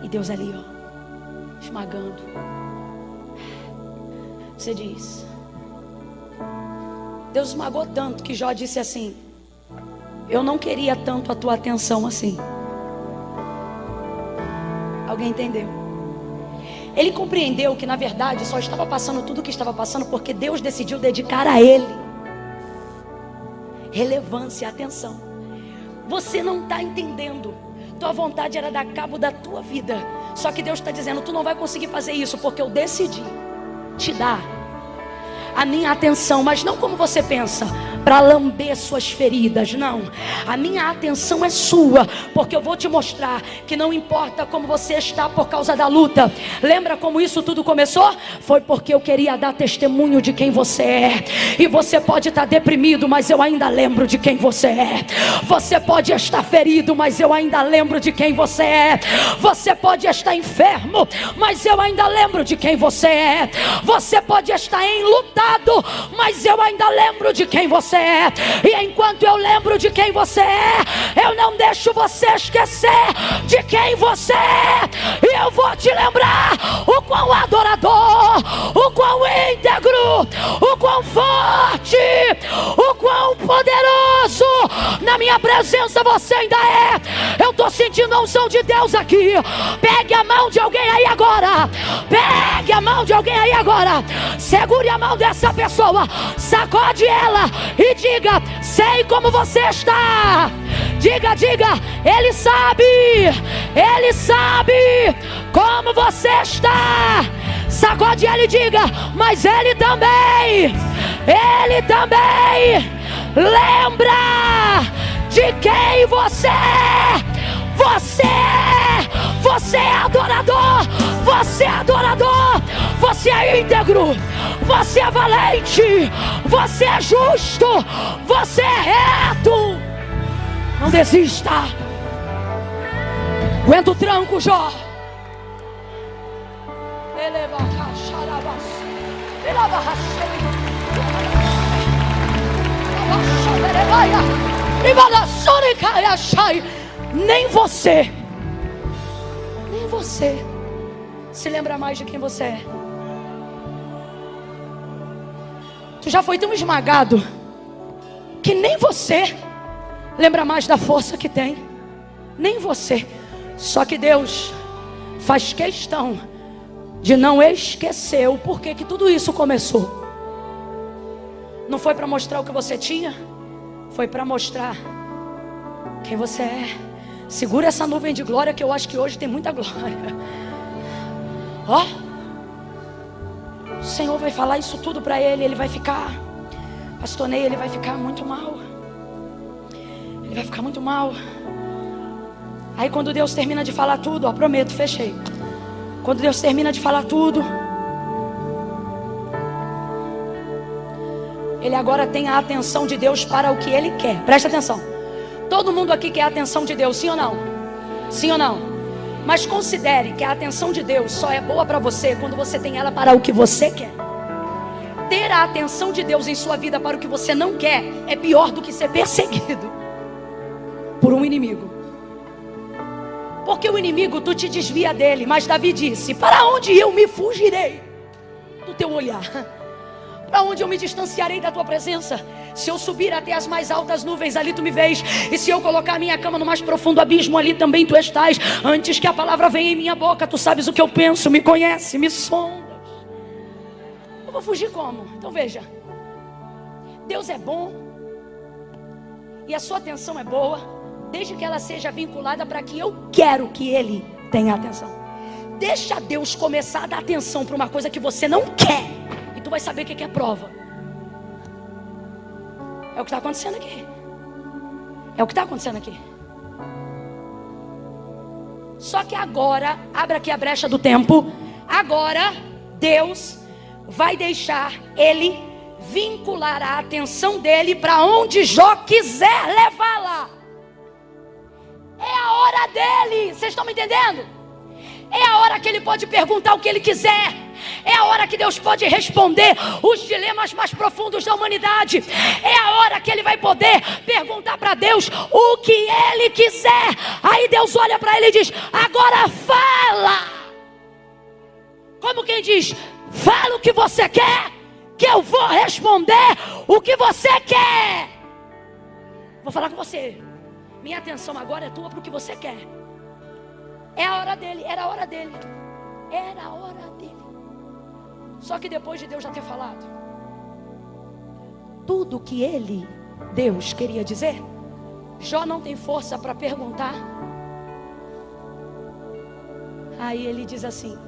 E Deus ali, ó, esmagando. Você diz, Deus esmagou tanto que Jó disse assim: eu não queria tanto a tua atenção assim. Alguém entendeu? Ele compreendeu que na verdade só estava passando tudo o que estava passando porque Deus decidiu dedicar a ele relevância, atenção. Você não está entendendo. Tua vontade era dar cabo da tua vida. Só que Deus está dizendo, tu não vai conseguir fazer isso porque eu decidi te dar a minha atenção, mas não como você pensa, para lamber suas feridas, não. A minha atenção é sua, porque eu vou te mostrar que não importa como você está por causa da luta. Lembra como isso tudo começou? Foi porque eu queria dar testemunho de quem você é. E você pode estar deprimido, mas eu ainda lembro de quem você é. Você pode estar ferido, mas eu ainda lembro de quem você é. Você pode estar enfermo, mas eu ainda lembro de quem você é. Você pode estar enlutado, mas eu ainda lembro de quem você é. E enquanto eu lembro de quem você é, eu não deixo você esquecer de quem você é. E eu vou te lembrar o quão adorador, o quão íntegro, o quão forte, o quão poderoso na minha presença você ainda é. Eu estou sentindo a unção de Deus aqui. Pegue a mão de alguém aí agora. Pegue a mão de alguém aí agora. Segure a mão dessa pessoa, sacode ela e diga: sei como você está. Diga, Ele sabe como você está. Sacode ela e diga: mas Ele também lembra de quem você é. Você é adorador, você é íntegro, você é valente, você é justo, você é reto. Não desista. Aguenta o tranco, Jó. Nem você se lembra mais de quem você é. Tu já foi tão esmagado que nem você lembra mais da força que tem. Nem você. Só que Deus faz questão de não esquecer o porquê que tudo isso começou. Não foi para mostrar o que você tinha, foi para mostrar quem você é. Segura essa nuvem de glória, que eu acho que hoje tem muita glória. Ó, o Senhor vai falar isso tudo para ele. Ele vai ficar, pastor Ney, ele vai ficar muito mal. Ele vai ficar muito mal. Aí quando Deus termina de falar tudo, ó, prometo, fechei. Quando Deus termina de falar tudo, ele agora tem a atenção de Deus para o que ele quer. Presta atenção. Todo mundo aqui quer a atenção de Deus, sim ou não? Sim ou não? Mas considere que a atenção de Deus só é boa para você quando você tem ela para o que você quer. Ter a atenção de Deus em sua vida para o que você não quer é pior do que ser perseguido por um inimigo. Porque o inimigo, tu te desvia dele. Mas Davi disse: para onde eu me fugirei do teu olhar? Para onde eu me distanciarei da tua presença? Se eu subir até as mais altas nuvens, ali tu me vês. E se eu colocar a minha cama no mais profundo abismo, ali também tu estás. Antes que a palavra venha em minha boca, tu sabes o que eu penso, me conhece, me sondas. Eu vou fugir como? Então veja, Deus é bom e a sua atenção é boa, desde que ela seja vinculada para que eu quero que Ele tenha atenção. Deixa Deus começar a dar atenção para uma coisa que você não quer, e tu vai saber o que é prova. É o que está acontecendo aqui. É o que está acontecendo aqui. Só que agora, abre aqui a brecha do tempo. Agora, Deus vai deixar Ele vincular a atenção dele para onde Jó quiser levá-la. É a hora dele. Vocês estão me entendendo? É a hora que ele pode perguntar o que ele quiser. É a hora que Deus pode responder os dilemas mais profundos da humanidade. É a hora que ele vai poder perguntar para Deus o que ele quiser. Aí Deus olha para ele e diz: agora fala. Como quem diz: fala o que você quer, que eu vou responder o que você quer. Vou falar com você. Minha atenção agora é tua para o que você quer. É a hora dele, era a hora dele. Era a hora dele. Só que depois de Deus já ter falado tudo que ele, Deus, queria dizer, Jó não tem força para perguntar. Aí ele diz assim: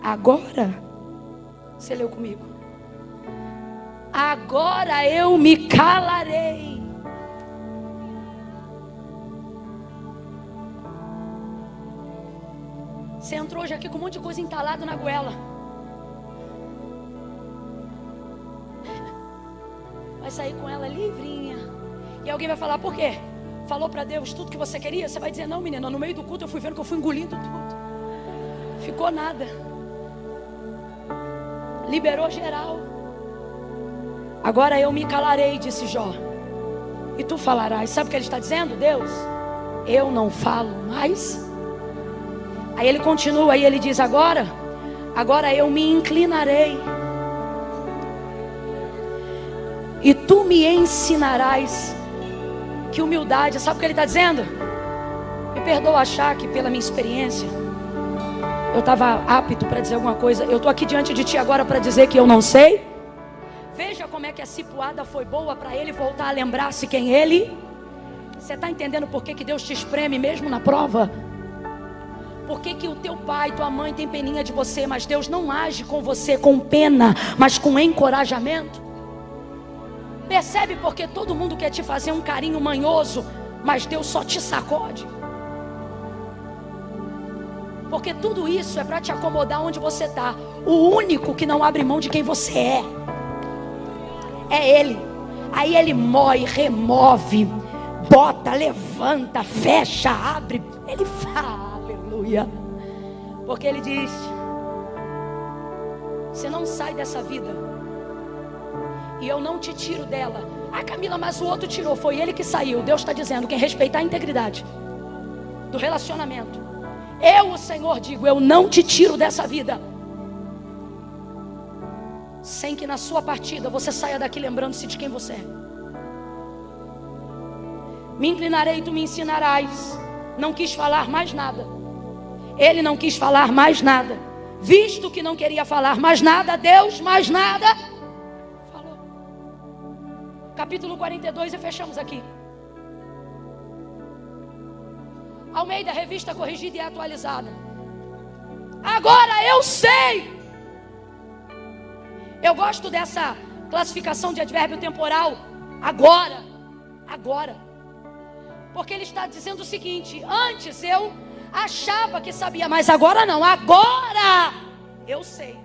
agora, você leu comigo, agora eu me calarei. Você entrou hoje aqui com um monte de coisa entalada na goela. Vai sair com ela livrinha. E alguém vai falar, por quê? Falou para Deus tudo que você queria? Você vai dizer, não, menina, no meio do culto eu fui vendo que eu fui engolindo tudo. Ficou nada. Liberou geral. Agora eu me calarei, disse Jó. E tu falarás. Sabe o que ele está dizendo? Deus, eu não falo mais. Aí ele continua, aí ele diz, agora eu me inclinarei. E tu me ensinarás. Que humildade. Sabe o que ele está dizendo? Me perdoa achar que pela minha experiência eu estava apto para dizer alguma coisa. Eu estou aqui diante de ti agora para dizer que eu não sei. Veja como é que a cipuada foi boa para ele voltar a lembrar-se quem ele. Você está entendendo por que Deus te espreme mesmo na prova? Por que o teu pai, tua mãe tem peninha de você, mas Deus não age com você com pena, mas com encorajamento? Percebe porque todo mundo quer te fazer um carinho manhoso, mas Deus só te sacode? Porque tudo isso é para te acomodar onde você está. O único que não abre mão de quem você é Ele. Aí Ele mói, remove, bota, levanta, fecha, abre. Ele fala, aleluia. Porque Ele diz, você não sai dessa vida e eu não te tiro dela. Ah, Camila, mas o outro tirou, foi ele que saiu. Deus está dizendo, quem respeitar a integridade do relacionamento, eu, o Senhor, digo, eu não te tiro dessa vida sem que na sua partida você saia daqui lembrando-se de quem você é. Me inclinarei e tu me ensinarás. Não quis falar mais nada. Ele não quis falar mais nada. Visto que não queria falar mais nada, Deus mais nada falou. Capítulo 42 e fechamos aqui. Almeida, revista corrigida e atualizada. Agora eu sei. Eu gosto dessa classificação de advérbio temporal. Agora. Porque ele está dizendo o seguinte: antes eu achava que sabia, mas agora não. Agora eu sei.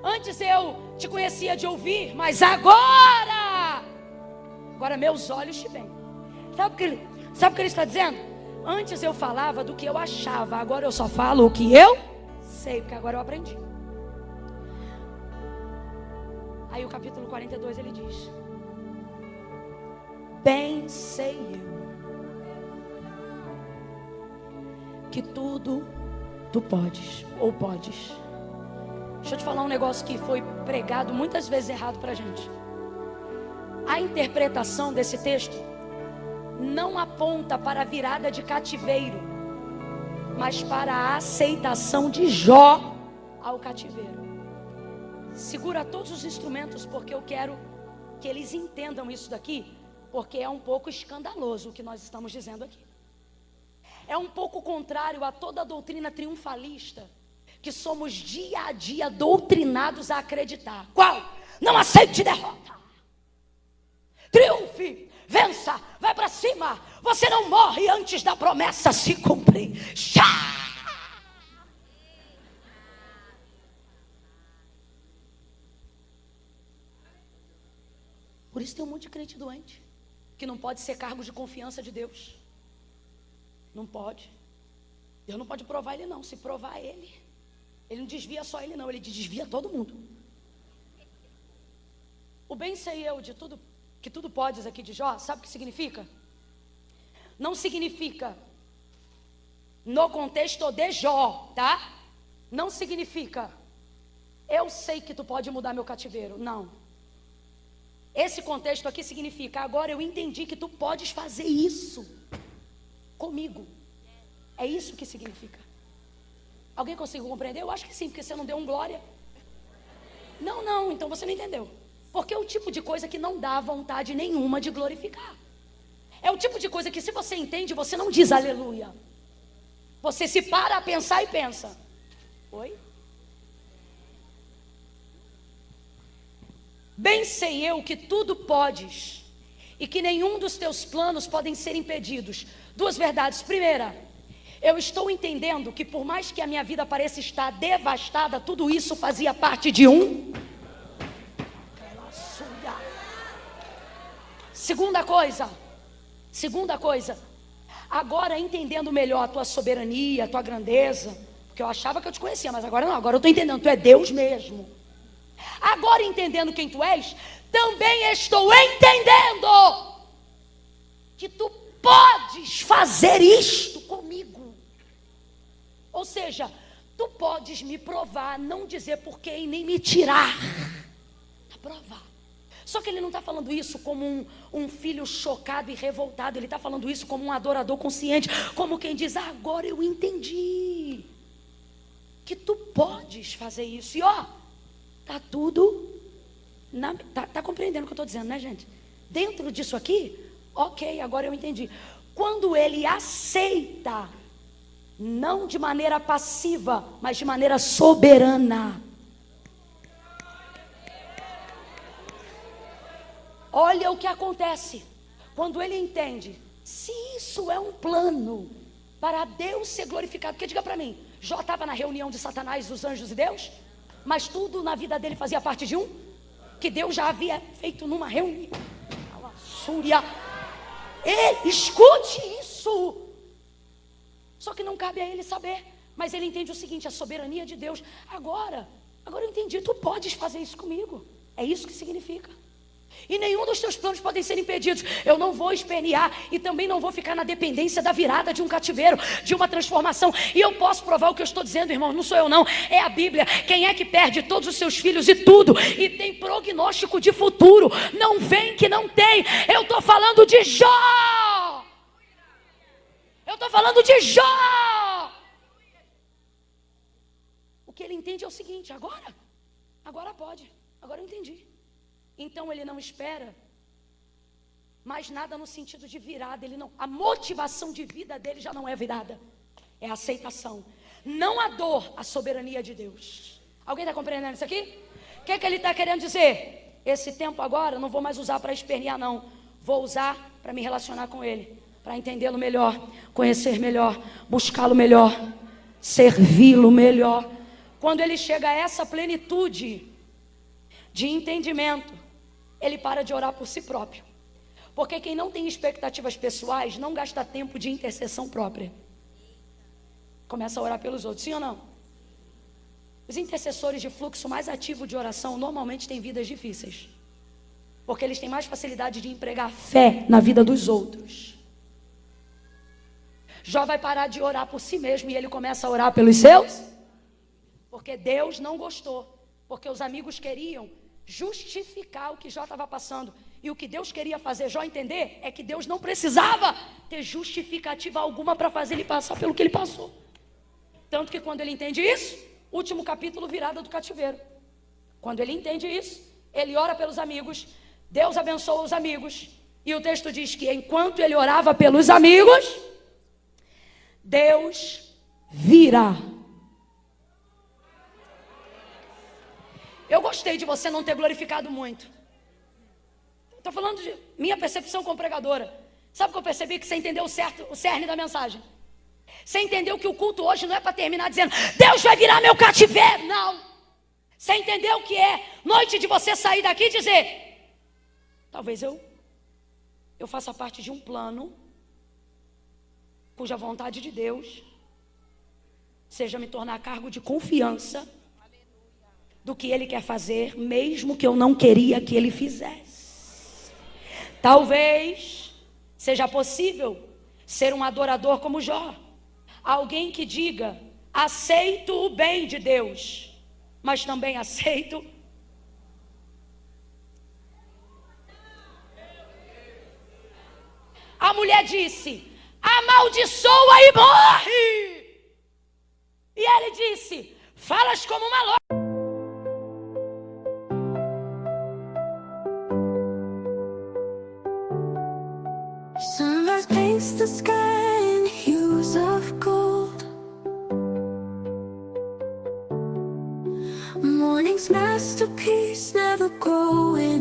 Antes eu te conhecia de ouvir, mas agora meus olhos te veem. Sabe o que ele está dizendo? Antes eu falava do que eu achava, agora eu só falo o que eu sei, porque agora eu aprendi. Aí o capítulo 42 ele diz: bem sei eu que tudo tu podes, ou podes. Deixa eu te falar um negócio que foi pregado muitas vezes errado pra gente. A interpretação desse texto não aponta para a virada de cativeiro, mas para a aceitação de Jó ao cativeiro. Segura todos os instrumentos, porque eu quero que eles entendam isso daqui, porque é um pouco escandaloso o que nós estamos dizendo aqui. É um pouco contrário a toda a doutrina triunfalista que somos dia a dia doutrinados a acreditar. Qual? Não aceite derrota. Triunfe, vença, vai para cima. Você não morre antes da promessa se cumprir. Já! Por isso tem um monte de crente doente que não pode ser cargo de confiança de Deus. Não pode. Deus não pode provar ele não. Se provar ele não desvia só ele não, ele desvia todo mundo. O bem sei eu de tudo, que tudo podes aqui de Jó, sabe o que significa? Não significa no contexto de Jó, tá? Não significa eu sei que tu pode mudar meu cativeiro, não. Esse contexto aqui significa agora eu entendi que tu podes fazer isso comigo. É isso que significa. Alguém conseguiu compreender? Eu acho que sim, porque você não deu um glória. Não, então você não entendeu. Porque é o tipo de coisa que não dá vontade nenhuma de glorificar. É o tipo de coisa que se você entende, você não diz aleluia. Você se para a pensar e pensa: oi? Bem sei eu que tudo podes, e que nenhum dos teus planos podem ser impedidos. Duas verdades. Primeira, eu estou entendendo que por mais que a minha vida pareça estar devastada, tudo isso fazia parte de um. Segunda coisa, agora entendendo melhor a tua soberania, a tua grandeza, porque eu achava que eu te conhecia, mas agora não, agora eu estou entendendo, tu é Deus mesmo. Agora entendendo quem tu és, também estou entendendo que tu podes fazer isto comigo. Ou seja, tu podes me provar, não dizer porquê e nem me tirar a prova. Só que ele não está falando isso como um filho chocado e revoltado. Ele está falando isso como um adorador consciente, como quem diz, agora eu entendi que tu podes fazer isso. E ó, tá tudo tá compreendendo o que eu estou dizendo, né, gente? Dentro disso aqui, ok, agora eu entendi. Quando ele aceita, não de maneira passiva, mas de maneira soberana. Olha o que acontece quando ele entende. Se isso é um plano para Deus ser glorificado, porque diga para mim, Jó estava na reunião de Satanás, dos anjos e Deus, mas tudo na vida dele fazia parte de um que Deus já havia feito numa reunião. Escute isso. Só que não cabe a ele saber, mas ele entende o seguinte, a soberania de Deus. Agora eu entendi, tu podes fazer isso comigo. É isso que significa. E nenhum dos teus planos podem ser impedidos. Eu não vou espernear e também não vou ficar na dependência da virada de um cativeiro, de uma transformação. E eu posso provar o que eu estou dizendo, irmão. Não sou eu não, é a Bíblia. Quem é que perde todos os seus filhos e tudo e tem prognóstico de futuro? Não vem que não tem. Eu estou falando de Jó. Eu estou falando de Jó. O que ele entende é o seguinte, agora pode. Agora eu entendi. Então ele não espera mais nada no sentido de virada. A motivação de vida dele já não é virada, é a aceitação. Não a dor, a soberania de Deus. Alguém está compreendendo isso aqui? O que ele está querendo dizer? Esse tempo agora eu não vou mais usar para espernear não. Vou usar para me relacionar com ele, para entendê-lo melhor, conhecer melhor, buscá-lo melhor, servi-lo melhor. Quando ele chega a essa plenitude de entendimento, ele para de orar por si próprio. Porque quem não tem expectativas pessoais não gasta tempo de intercessão própria. Começa a orar pelos outros, sim ou não? Os intercessores de fluxo mais ativo de oração normalmente têm vidas difíceis. Porque eles têm mais facilidade de empregar fé na vida dos outros. Jó vai parar de orar por si mesmo e ele começa a orar pelos seus. Porque Deus não gostou. Porque os amigos queriam justificar o que Jó estava passando. E o que Deus queria fazer Jó entender é que Deus não precisava ter justificativa alguma para fazer ele passar pelo que ele passou. Tanto que quando ele entende isso, último capítulo, virada do cativeiro. Quando ele entende isso, ele ora pelos amigos, Deus abençoa os amigos. E o texto diz que enquanto ele orava pelos amigos, Deus vira. Eu gostei de você não ter glorificado muito. Estou falando de minha percepção como pregadora. Sabe o que eu percebi? Que você entendeu o cerne da mensagem. Você entendeu que o culto hoje não é para terminar dizendo Deus vai virar meu cativeiro. Não. Você entendeu o que é noite de você sair daqui e dizer talvez eu faça parte de um plano cuja vontade de Deus seja me tornar cargo de confiança do que Ele quer fazer, mesmo que eu não queria que Ele fizesse. Talvez seja possível ser um adorador como Jó. Alguém que diga, aceito o bem de Deus, mas também aceito. A mulher disse, amaldiçoa e morre. E ele disse, falas como uma louca. Sunrise paints the sky in hues of gold. Morning's masterpiece never growing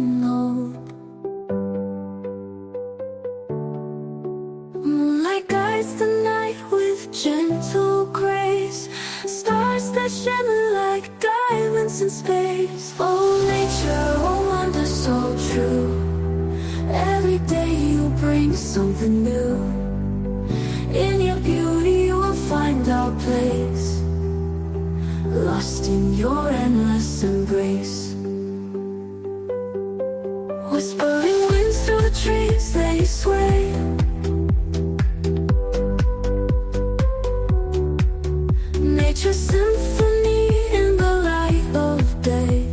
lights the night with gentle grace. Stars that shimmer like diamonds in space. Oh nature, oh wonder so true. Every day you bring something new. In your beauty you will find our place, lost in your endless embrace. Whispering winds through the trees, they sway. Nature's symphony in the light of day.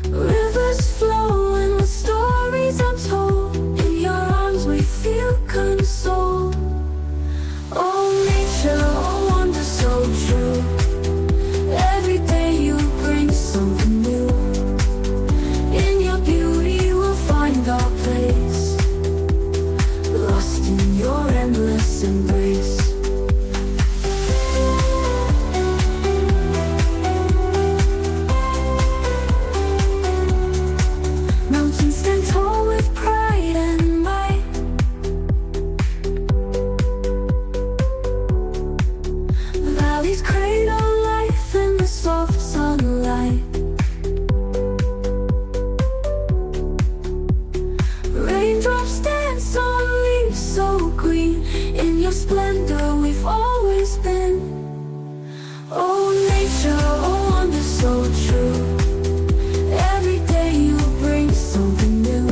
Rivers flow and with stories untold. In your arms we feel consoled. Oh nature, oh wonder so true. Every day you bring something new. In your beauty we'll find our place, lost in your endless embrace. Mountains stand tall with pride and might. Valleys cradle life in the soft sunlight. Raindrops dance on leaves so green. In your splendor we've always been. Oh nature, oh wonder so true. Every day you bring something new.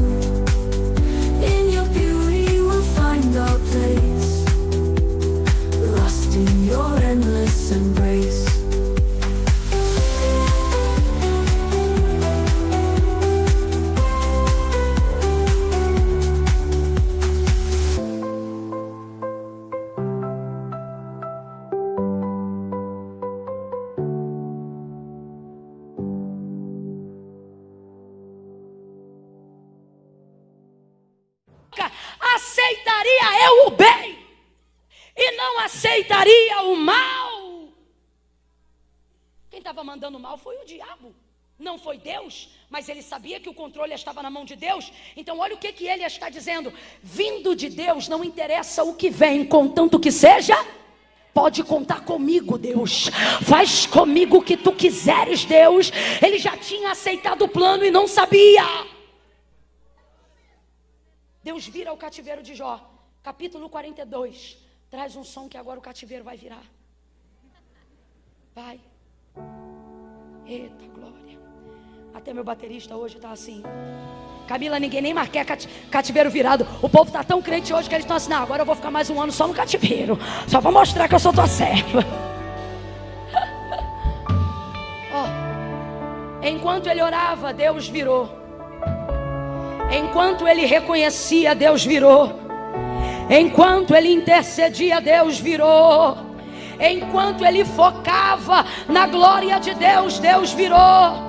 In your beauty we'll find our place, lost in your endless embrace. Aceitaria eu o bem e não aceitaria o mal. Quem estava mandando mal foi o diabo, não foi Deus. Mas ele sabia que o controle estava na mão de Deus. Então olha o que ele está dizendo: vindo de Deus, não interessa o que vem, contanto que seja, pode contar comigo, Deus. Faz comigo o que tu quiseres, Deus. Ele já tinha aceitado o plano e não sabia. Deus vira o cativeiro de Jó, capítulo 42. Traz um som que agora o cativeiro vai virar. Vai. Eita glória. Até meu baterista hoje tá assim: Camila, ninguém nem mais quer cativeiro virado. O povo tá tão crente hoje que eles estão assim: não, agora eu vou ficar mais um ano só no cativeiro, só pra mostrar que eu sou tua serva. Enquanto ele orava, Deus virou. Enquanto ele reconhecia, Deus virou. Enquanto ele intercedia, Deus virou. Enquanto ele focava na glória de Deus, Deus virou.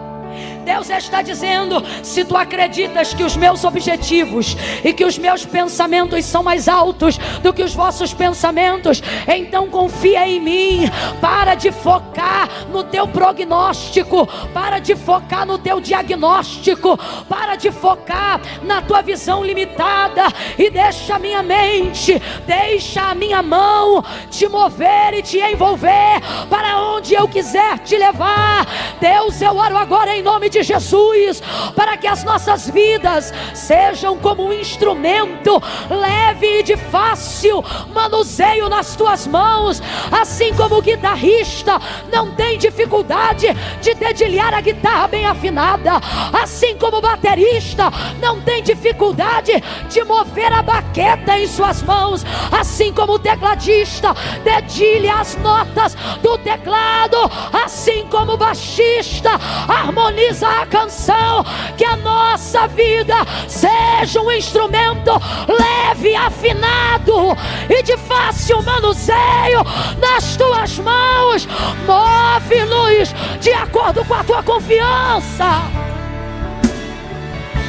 Deus está dizendo: se tu acreditas que os meus objetivos e que os meus pensamentos são mais altos do que os vossos pensamentos, então confia em mim. Para de focar no teu prognóstico, para de focar no teu diagnóstico, para de focar na tua visão limitada e deixa a minha mente, deixa a minha mão te mover e te envolver para onde eu quiser te levar. Deus, eu oro agora em nome de Jesus, para que as nossas vidas sejam como um instrumento leve e de fácil manuseio nas tuas mãos. Assim como o guitarrista não tem dificuldade de dedilhar a guitarra bem afinada, assim como o baterista não tem dificuldade de mover a baqueta em suas mãos, assim como o tecladista dedilha as notas do teclado, assim como o baixista harmoniza a canção. Que a nossa vida seja um instrumento leve, afinado e de fácil manuseio nas tuas mãos. Move-nos de acordo com a tua confiança,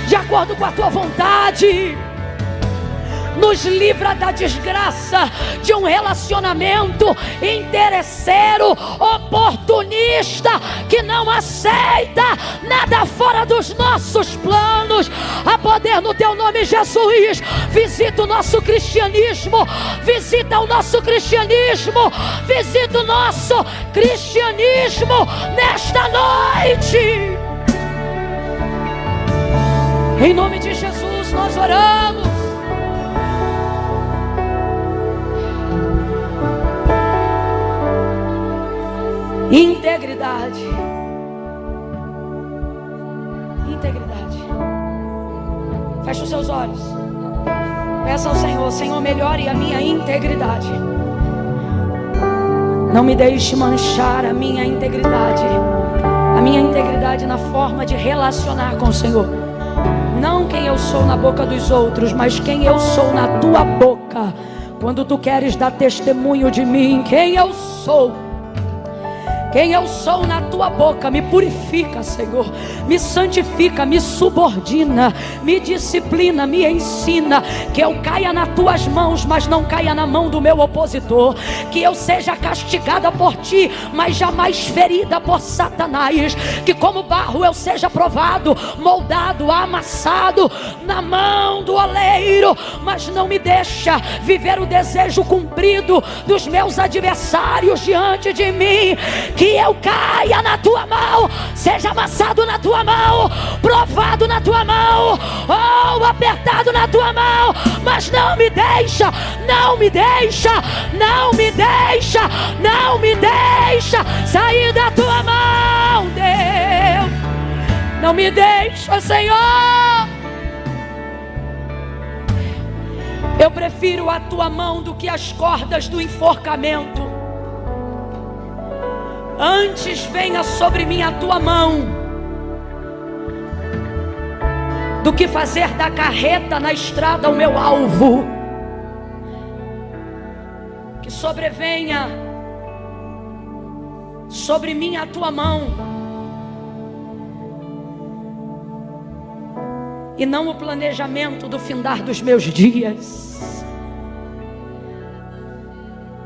de acordo com a tua vontade. Nos livra da desgraça de um relacionamento interesseiro, oportunista, que não aceita nada fora dos nossos planos. poder no teu nome, Jesus. Visita o nosso cristianismo, visita o nosso cristianismo, visita o nosso cristianismo nesta noite. Em nome de Jesus nós oramos. Integridade. Integridade. Feche os seus olhos. Peça ao Senhor: Senhor, melhore a minha integridade. Não me deixe manchar a minha integridade. A minha integridade na forma de relacionar com o Senhor. Não quem eu sou na boca dos outros, mas quem eu sou na tua boca. Quando tu queres dar testemunho de mim, quem eu sou. Quem eu sou na tua boca. Me purifica, Senhor. Me santifica, me subordina, me disciplina, me ensina. Que eu caia nas tuas mãos, mas não caia na mão do meu opositor. Que eu seja castigada por ti, mas jamais ferida por Satanás. Que como barro eu seja provado, moldado, amassado na mão do oleiro, mas não me deixa viver o desejo cumprido dos meus adversários diante de mim. Que eu caia na tua mão, seja amassado na tua mão, provado na tua mão, ou apertado na tua mão, mas não me deixa, não me deixa, não me deixa, não me deixa sair da tua mão, Deus. Não me deixa, Senhor. Eu prefiro a tua mão do que as cordas do enforcamento. Antes venha sobre mim a tua mão do que fazer da carreta na estrada o meu alvo. Que sobrevenha sobre mim a tua mão e não o planejamento do findar dos meus dias.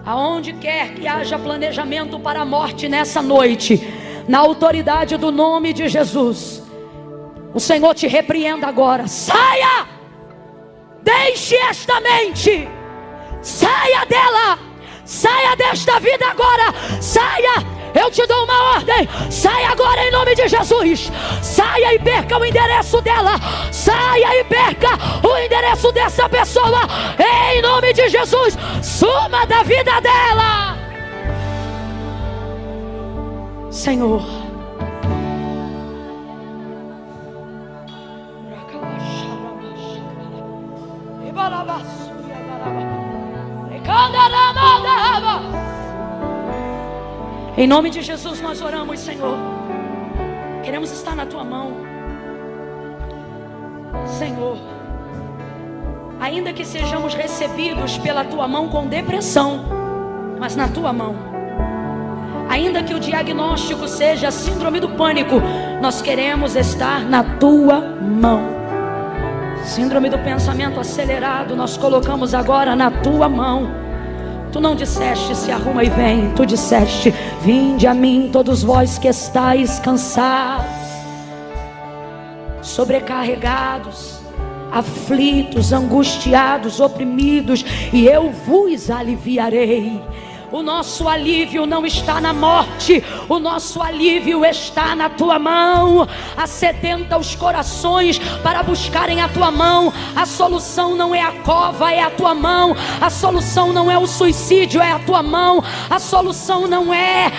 Aonde quer que haja planejamento para a morte nessa noite, na autoridade do nome de Jesus, o Senhor te repreenda agora. Saia! Deixe esta mente, saia dela, saia desta vida agora, saia! Eu te dou uma ordem, saia agora em nome de Jesus. Saia e perca o endereço dela, saia e perca o endereço dessa pessoa, em nome de Jesus. Suma da vida dela, Senhor. Em nome de Jesus nós oramos, Senhor. Queremos estar na tua mão, Senhor. Ainda que sejamos recebidos pela tua mão com depressão, mas na tua mão. Ainda que o diagnóstico seja síndrome do pânico, nós queremos estar na tua mão. Síndrome do pensamento acelerado, nós colocamos agora na tua mão. Tu não disseste se arruma e vem, tu disseste: vinde a mim todos vós que estáis cansados, sobrecarregados, aflitos, angustiados, oprimidos, e eu vos aliviarei. O nosso alívio não está na morte, o nosso alívio está na tua mão. Asedenta os corações para buscarem a tua mão. A solução não é a cova, é a tua mão. A solução não é o suicídio, é a tua mão. A solução não é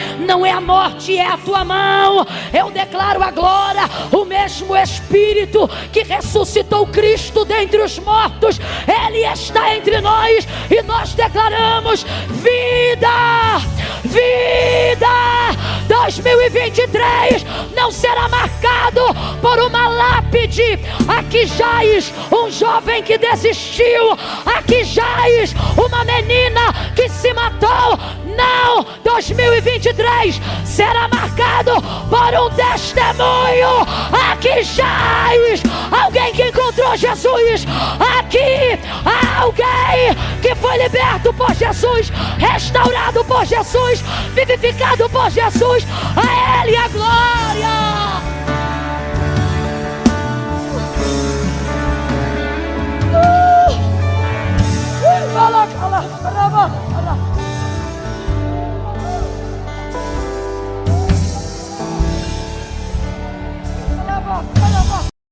a morte, é a tua mão. Eu declaro agora: o mesmo Espírito que ressuscitou Cristo dentre os mortos, Ele está entre nós, e nós declaramos vida. Vida 2023 não será marcado por uma lápide. Aqui jaz um jovem que desistiu, aqui jaz uma menina que se matou. Não, 2023 será marcado por um testemunho. Aqui jaz alguém que encontrou Jesus. Aqui alguém que foi liberto por Jesus, restaurado por Jesus, vivificado por Jesus. A Ele a glória.